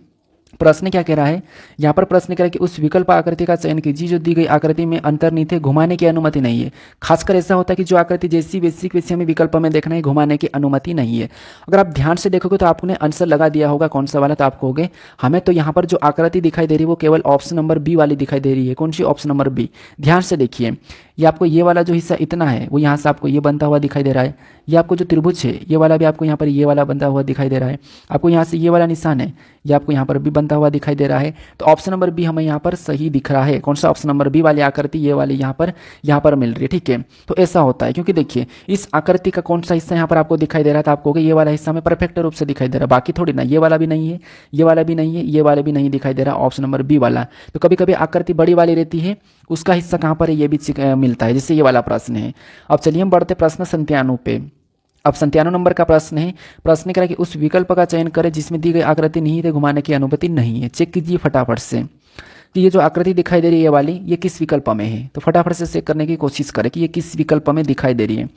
प्रश्न क्या कह रहा है, यहाँ पर प्रश्न कह रहा है कि उस विकल्प आकृति का चयन कीजिए जो दी गई आकृति में अंतर्निहित है, घुमाने की अनुमति नहीं है। खासकर ऐसा होता है कि जो आकृति जैसी वैसी वैसी हमें विकल्प में देखना है, घुमाने की अनुमति नहीं है। अगर आप ध्यान से देखोगे तो आपने आंसर लगा दिया होगा कौन सा वाला, तो आप कहोगे हमें तो यहाँ पर जो आकृति दिखाई दे रही है वो केवल ऑप्शन नंबर बी वाली दिखाई दे रही है। कौन सी, ऑप्शन नंबर बी। ध्यान से देखिए, ये आपको ये वाला जो हिस्सा इतना है वो यहाँ से आपको ये बनता हुआ दिखाई दे रहा है। ये आपको जो त्रिभुज है ये वाला भी आपको यहाँ पर ये वाला बनता हुआ दिखाई दे रहा है। आपको यहाँ से ये वाला निशान है, ये आपको यहाँ पर भी बनता हुआ दिखाई दे रहा है। तो ऑप्शन नंबर बी हमें यहाँ पर सही दिख रहा है। कौन सा, ऑप्शन नंबर बी वाली आकृति ये वाली यहाँ पर मिल रही है, ठीक है। तो ऐसा होता है क्योंकि देखिए इस आकृति का कौन सा हिस्सा यहाँ पर आपको दिखाई दे रहा था, आपको ये वाला हिस्सा हमें परफेक्ट रूप से दिखाई दे रहा है, बाकी थोड़ी ना, ये वाला भी नहीं है, ये वाला भी नहीं है, ये वाला भी नहीं दिखाई दे रहा, ऑप्शन नंबर बी वाला। तो कभी कभी आकृति बड़ी वाली रहती है, उसका हिस्सा कहाँ पर है ये भी मिलता है, जैसे ये वाला प्रश्न है। अब चलिए हम बढ़ते प्रश्न 97 पे। अब 97 नंबर का प्रश्न है। प्रश्न कह रहा है कि उस विकल्प का चयन करें जिसमें दी गई आकृति निहित है, घुमाने की अनुमति नहीं है। चेक कीजिए फटाफट से कि ये जो आकृति दिखाई दे रही है ये वाली, ये किस विकल्प में है। तो फटाफट से चेक करने की कोशिश करें कि ये किस विकल्प में दिखाई दे रही है।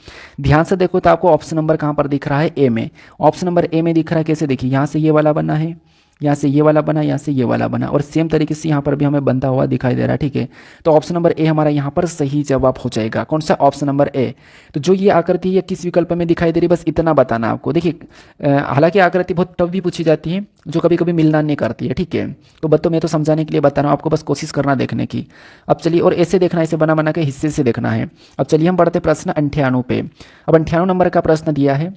ध्यान से देखो तो आपको ऑप्शन नंबर कहाँ पर दिख रहा है, ए में। ऑप्शन नंबर ए में दिख रहा है, कैसे देखिए, यहाँ से ये वाला बना है, यहाँ से ये वाला बना, यहाँ से ये वाला बना, और सेम तरीके से यहाँ पर भी हमें बनता हुआ दिखाई दे रहा है, ठीक है। तो ऑप्शन नंबर ए हमारा यहाँ पर सही जवाब हो जाएगा। कौन सा, ऑप्शन नंबर ए। तो जो ये आकृति है किस विकल्प में दिखाई दे रही है, बस इतना बताना आपको। देखिए हालांकि आकृति बहुत टफ भी पूछी जाती है जो कभी कभी मिलना नहीं करती है, ठीक है। तो बच्चों मैं तो समझाने के लिए बता रहा हूँ, आपको बस कोशिश करना देखने की। अब चलिए, और ऐसे देखना, ऐसे बना बना के हिस्से से देखना है। अब चलिए हम बढ़ते प्रश्न 98 पे। अब 98 नंबर का प्रश्न दिया है।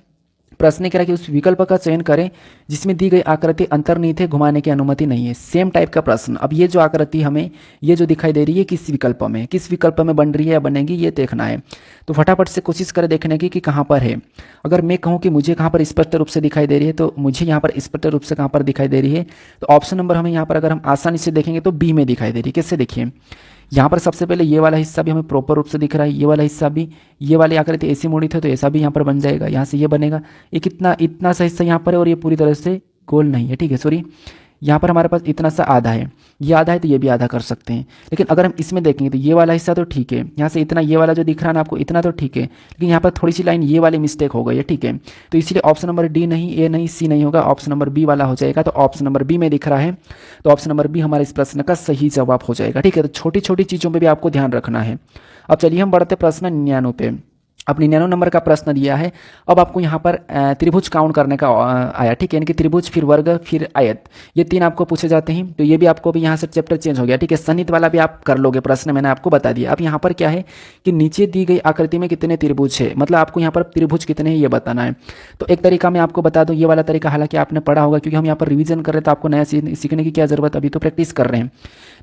प्रश्न कह रहा है कि उस विकल्प का चयन करें जिसमें दी गई आकृति अंतर्निहित है, घुमाने की अनुमति नहीं है। सेम टाइप का प्रश्न। अब ये जो आकृति हमें ये जो दिखाई दे रही है किस विकल्प में, किस विकल्प में बन रही है या बनेगी, ये देखना है। तो फटाफट से कोशिश करें देखने की कि कहाँ पर है। अगर मैं कहूँ कि मुझे कहाँ पर स्पष्ट रूप से दिखाई दे रही है, तो मुझे यहाँ पर स्पष्ट रूप से कहाँ पर दिखाई दे रही है, तो ऑप्शन नंबर हमें यहाँ पर अगर हम आसानी से देखेंगे तो बी में दिखाई दे रही है। कैसे देखिए, यहाँ पर सबसे पहले ये वाला हिस्सा भी हमें प्रॉपर रूप से दिख रहा है, ये वाला हिस्सा भी, ये वाली आकृति ऐसी मुड़ी थे तो ऐसा भी यहाँ पर बन जाएगा, यहाँ से ये बनेगा। एक इतना सा हिस्सा यहाँ पर है और ये पूरी तरह से गोल नहीं है, ठीक है, सॉरी, यहाँ पर हमारे पास इतना सा आधा है, ये आधा है तो ये भी आधा कर सकते हैं। लेकिन अगर हम इसमें देखेंगे तो ये वाला हिस्सा तो ठीक है, यहाँ से इतना ये वाला जो दिख रहा है ना आपको इतना तो ठीक है, लेकिन यहाँ पर थोड़ी सी लाइन ये वाली मिस्टेक हो गई है, ठीक है। तो इसलिए ऑप्शन नंबर डी नहीं, ए नहीं, सी नहीं होगा, ऑप्शन नंबर बी वाला हो जाएगा। तो ऑप्शन नंबर बी में दिख रहा है, तो ऑप्शन नंबर बी हमारे इस प्रश्न का सही जवाब हो जाएगा, ठीक है। तो छोटी छोटी चीज़ों पर भी आपको ध्यान रखना है। अब चलिए हम बढ़ते प्रश्न 99 पे। अब 99 नंबर का प्रश्न दिया है। अब आपको यहाँ पर त्रिभुज काउंट करने का आया, ठीक है, यानी कि त्रिभुज, फिर वर्ग, फिर आयत, ये तीन आपको पूछे जाते हैं। तो ये भी आपको भी यहाँ से चैप्टर चेंज हो गया, ठीक है। सन्निहित वाला भी आप कर लोगे, प्रश्न मैंने आपको बता दिया। अब यहाँ पर क्या है कि नीचे दी गई आकृति में कितने त्रिभुज है, मतलब आपको यहाँ पर त्रिभुज कितने हैं ये बताना है। तो एक तरीका मैं आपको बता दूँ, ये वाला तरीका हालांकि आपने पढ़ा होगा, क्योंकि हम यहाँ पर रिविजन कर रहे हैं तो आपको नया सीखने की क्या जरूरत, अभी तो प्रैक्टिस कर रहे हैं।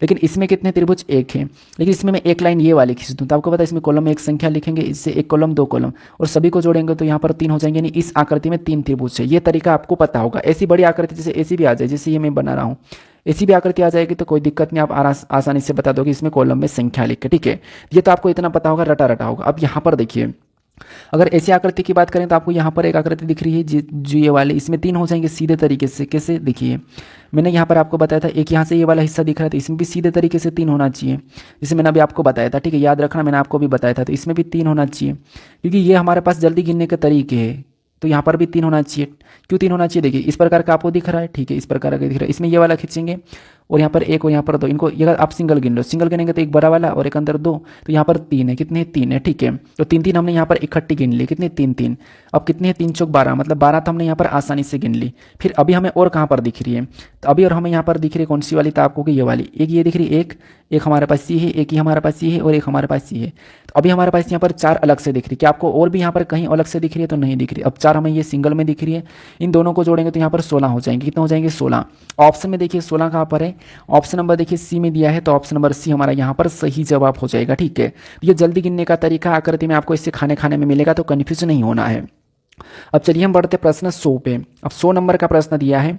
लेकिन इसमें कितने त्रिभुज, एक है। लेकिन इसमें मैं एक लाइन ये वाली खींच दूँ तो आपको पता है इसमें कॉलम में एक संख्या लिखेंगे, इससे एक कॉलम, दो कॉलम, और सभी को जोड़ेंगे तो यहाँ पर तीन हो जाएंगे, यानी इस आकृति में तीन त्रिभुज है। ये तरीका आपको पता होगा। ऐसी बड़ी आकृति जैसे ऐसी भी आ जाए, जैसे ये मैं बना रहा हूँ, ऐसी भी आकृति आ जाएगी तो कोई दिक्कत नहीं, आप आसानी से बता दोगे इसमें कॉलम में संख्या लिख के, ठीक है। ये तो आपको इतना पता होगा, रटा रटा होगा। अब यहाँ पर देखिए, अगर ऐसी आकृति की बात करें तो आपको यहाँ पर एक आकृति दिख रही है जो ये वाली, इसमें तीन हो जाएंगे सीधे तरीके से। कैसे देखिए, मैंने यहाँ पर आपको बताया था, एक यहाँ से ये वाला हिस्सा दिख रहा था, इसमें भी सीधे तरीके से तीन होना चाहिए, जैसे मैंने अभी आपको बताया था, ठीक है, याद रखना, मैंने आपको भी बताया था। तो इसमें भी तीन होना चाहिए, क्योंकि ये हमारे पास जल्दी गिनने के तरीके हैं। तो यहाँ पर भी तीन होना चाहिए। क्यों तीन होना चाहिए, देखिए इस प्रकार का आपको दिख रहा है, ठीक है, इस प्रकार का दिख रहा है। इसमें ये वाला खींचेंगे और यहाँ पर एक और यहाँ पर 2, इनको ये आप सिंगल गिन लो, सिंगल गिनेंगे तो एक बड़ा वाला और एक अंदर 2, तो यहाँ पर 3 है, कितने 3 है, ठीक है। तो 3 3 हमने यहाँ पर इकट्ठी गिन ली, कितने 3 3। अब कितने 3 चौक 12, मतलब 12 तो हमने यहाँ पर आसानी से गिन ली। फिर अभी हमें और कहाँ पर दिख रही है, तो अभी और हमें यहाँ पर दिख रही है कौन सी वाली, तो आपको कि ये वाली, एक ये दिख रही है, एक हमारे पास ये है, एक ही हमारे पास ये है और एक हमारे पास ये है। तो अभी हमारे पास यहाँ पर 4 अलग से दिख रही है, क्या आपको और भी यहाँ पर कहीं अलग से दिख रही है, तो नहीं दिख रही। अब 4 हमें ये सिंगल में दिख रही है, इन दोनों को जोड़ेंगे तो यहाँ पर 16 हो जाएंगे, कितने हो जाएंगे 16। ऑप्शन में देखिए 16 कहाँ पर है, ऑप्शन नंबर देखिए सी में दिया है, तो ऑप्शन नंबर सी हमारा यहाँ पर सही जवाब हो जाएगा, ठीक है। ये जल्दी गिनने का तरीका आकृति में आपको इससे खाने खाने में मिलेगा, तो कन्फ्यूज नहीं होना है। अब चलिए हम बढ़ते प्रश्न 100 पे। अब 100 नंबर का प्रश्न दिया है,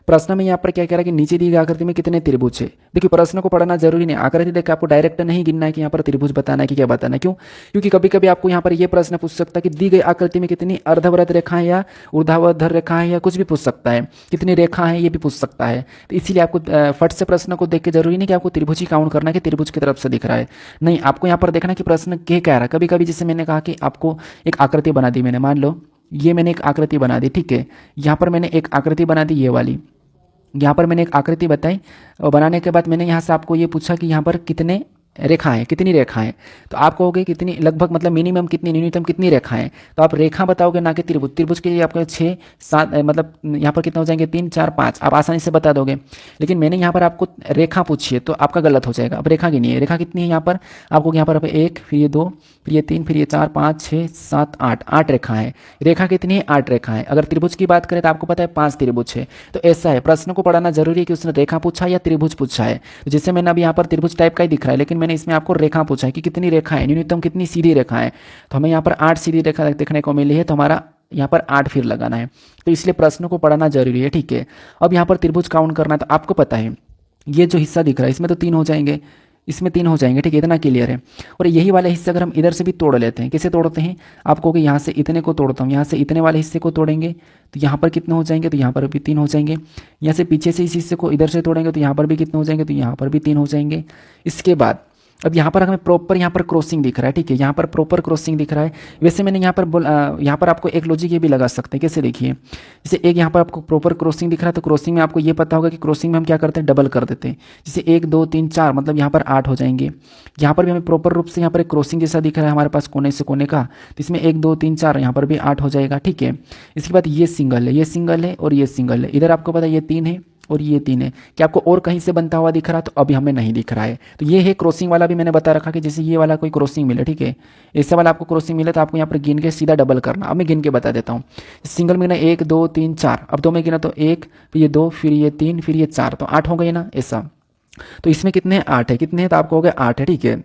प्रश्न में यहाँ पर क्या कह रहा है कि नीचे दी गई आकृति में कितने त्रिभुज है। देखिए प्रश्न को पढ़ना जरूरी नहीं, आकृति देख के आपको डायरेक्ट नहीं गिनना है कि यहाँ पर त्रिभुज बताना है कि क्या बताना है। क्यों? क्योंकि कभी कभी आपको यहाँ पर ये प्रश्न पूछ सकता है कि दी गई आकृति में कितनी अर्धवृत्त रेखाएं या ऊर्ध्वाधर रेखाएं या कुछ भी पूछ सकता है, कितनी रेखा है ये भी पूछ सकता है। तो इसीलिए आपको फट से प्रश्न को देख के जरूरी नहीं कि आपको त्रिभुज ही काउंट करना है कि त्रिभुज की तरफ से दिख रहा है, नहीं, आपको यहाँ पर देखना है कि प्रश्न क्या कह रहा है। कभी कभी जैसे मैंने कहा कि आपको एक आकृति बना दी मैंने, मान लो ये मैंने एक आकृति बना दी, ठीक है। यहाँ पर मैंने एक आकृति बना दी ये वाली, यहाँ पर मैंने एक आकृति बताई और बनाने के बाद मैंने यहाँ से आपको ये पूछा कि यहाँ पर कितने रेखाएं, कितनी रेखाएं, तो आप कहोगे कितनी, लगभग मतलब मिनिमम कितनी, न्यूनतम कितनी रेखाएं, तो आप रेखा बताओगे ना कि त्रिभुज। त्रिभुज के लिए आपको 6 7 मतलब यहाँ पर कितने हो जाएंगे 3 4 5, आप आसानी से बता दोगे। लेकिन मैंने यहाँ पर आपको रेखा पूछी है तो आपका गलत हो जाएगा। अब रेखा गिनिए, रेखा कितनी है यहाँ पर आपको, यहाँ पर 1, फिर ये 2, फिर ये 3, फिर ये 4 5 6 7 8, 8 रेखा है। रेखा कितनी है 8 रेखा है। अगर त्रिभुज की बात करें तो आपको पता है 5 त्रिभुज है। तो ऐसा है, प्रश्न को पढ़ाना जरूरी है कि उसने रेखा पूछा या त्रिभुज पूछा है। तो जैसे मैंने अभी यहाँ पर त्रिभुज टाइप का ही दिख रहा है, लेकिन मैंने इसमें आपको रेखा पूछा है कि कितनी रेखा है, न्यूनतम कितनी सीधी रेखा है। तो हमें यहाँ पर 8 सीधी रेखा देखने को मिली है, तो हमारा यहाँ पर 8 फिर लगाना है। तो इसलिए प्रश्न को पढ़ना जरूरी है, ठीक है। अब यहाँ पर त्रिभुज काउंट करना है, तो आपको पता है ये जो हिस्सा दिख रहा है इसमें तो 3 हो जाएंगे, इसमें 3 हो जाएंगे, ठीक है, इतना क्लियर है। और यही वाला हिस्सा अगर हम इधर से भी तोड़ लेते हैं, कैसे तोड़ते हैं, आपको कि यहाँ से इतने को तोड़ता हूँ, यहाँ से इतने वाले हिस्से को तोड़ेंगे तो यहाँ पर कितने हो जाएंगे, तो यहाँ पर भी 3 हो जाएंगे। यहाँ से पीछे से इस हिस्से को इधर से तोड़ेंगे तो यहाँ पर भी कितने हो जाएंगे, तो यहाँ पर भी 3 हो जाएंगे। इसके बाद अब यहाँ पर हमें प्रॉपर यहाँ पर क्रॉसिंग दिख रहा है, ठीक है, यहाँ पर प्रॉपर क्रॉसिंग दिख रहा है। वैसे मैंने यहाँ पर यहाँ पर आपको एक लॉजिक ये भी लगा सकते हैं, कैसे देखिए, जैसे एक यहाँ पर आपको प्रॉपर क्रॉसिंग दिख रहा है, तो क्रॉसिंग में आपको ये पता होगा कि क्रॉसिंग में हम क्या करते हैं, डबल कर देते हैं। जैसे 1 2 3 4 मतलब यहाँ पर 8 हो जाएंगे। यहाँ पर भी हमें प्रॉपर रूप से यहाँ पर एक क्रॉसिंग जैसा दिख रहा है हमारे पास कोने से कोने का, तो इसमें 1 2 3 4 यहाँ पर भी 8 हो जाएगा, ठीक है। इसके बाद ये सिंगल है, ये सिंगल है और ये सिंगल है। इधर आपको पता है ये 3 है और ये 3 है। क्या आपको और कहीं से बनता हुआ दिख रहा है, तो अभी हमें नहीं दिख रहा है। तो ये है क्रॉसिंग वाला भी मैंने बता रखा कि जैसे ये वाला कोई क्रॉसिंग मिले, ठीक है, ऐसे वाला आपको क्रॉसिंग मिले तो आपको यहाँ पर गिन के सीधा डबल करना। अब मैं गिन के बता देता हूँ। सिंगल में गिना 1 2 3 4, अब 2 में गिना तो 1, फिर ये 2, फिर ये 3, फिर ये 4, तो 8 हो गए ना ऐसा। तो इसमें कितने 8 है, कितने हैं, तो आपको हो गया 8 है, ठीक है।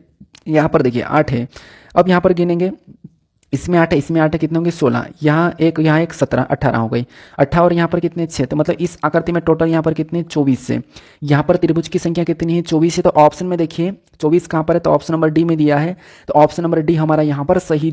यहाँ पर देखिए 8 है। अब यहाँ पर गिनेंगे, इसमें 8 है, इसमें 8 है, कितने होंगे 16, यहाँ एक 17 18 हो गई, 18 और यहाँ पर कितने 6, तो मतलब इस आकृति में टोटल यहाँ पर कितने 24 है। यहाँ पर त्रिभुज की संख्या कितनी है 24 है। तो ऑप्शन में देखिए 24 कहाँ पर है, तो ऑप्शन नंबर डी में दिया है, तो ऑप्शन नंबर डी हमारा यहाँ पर सही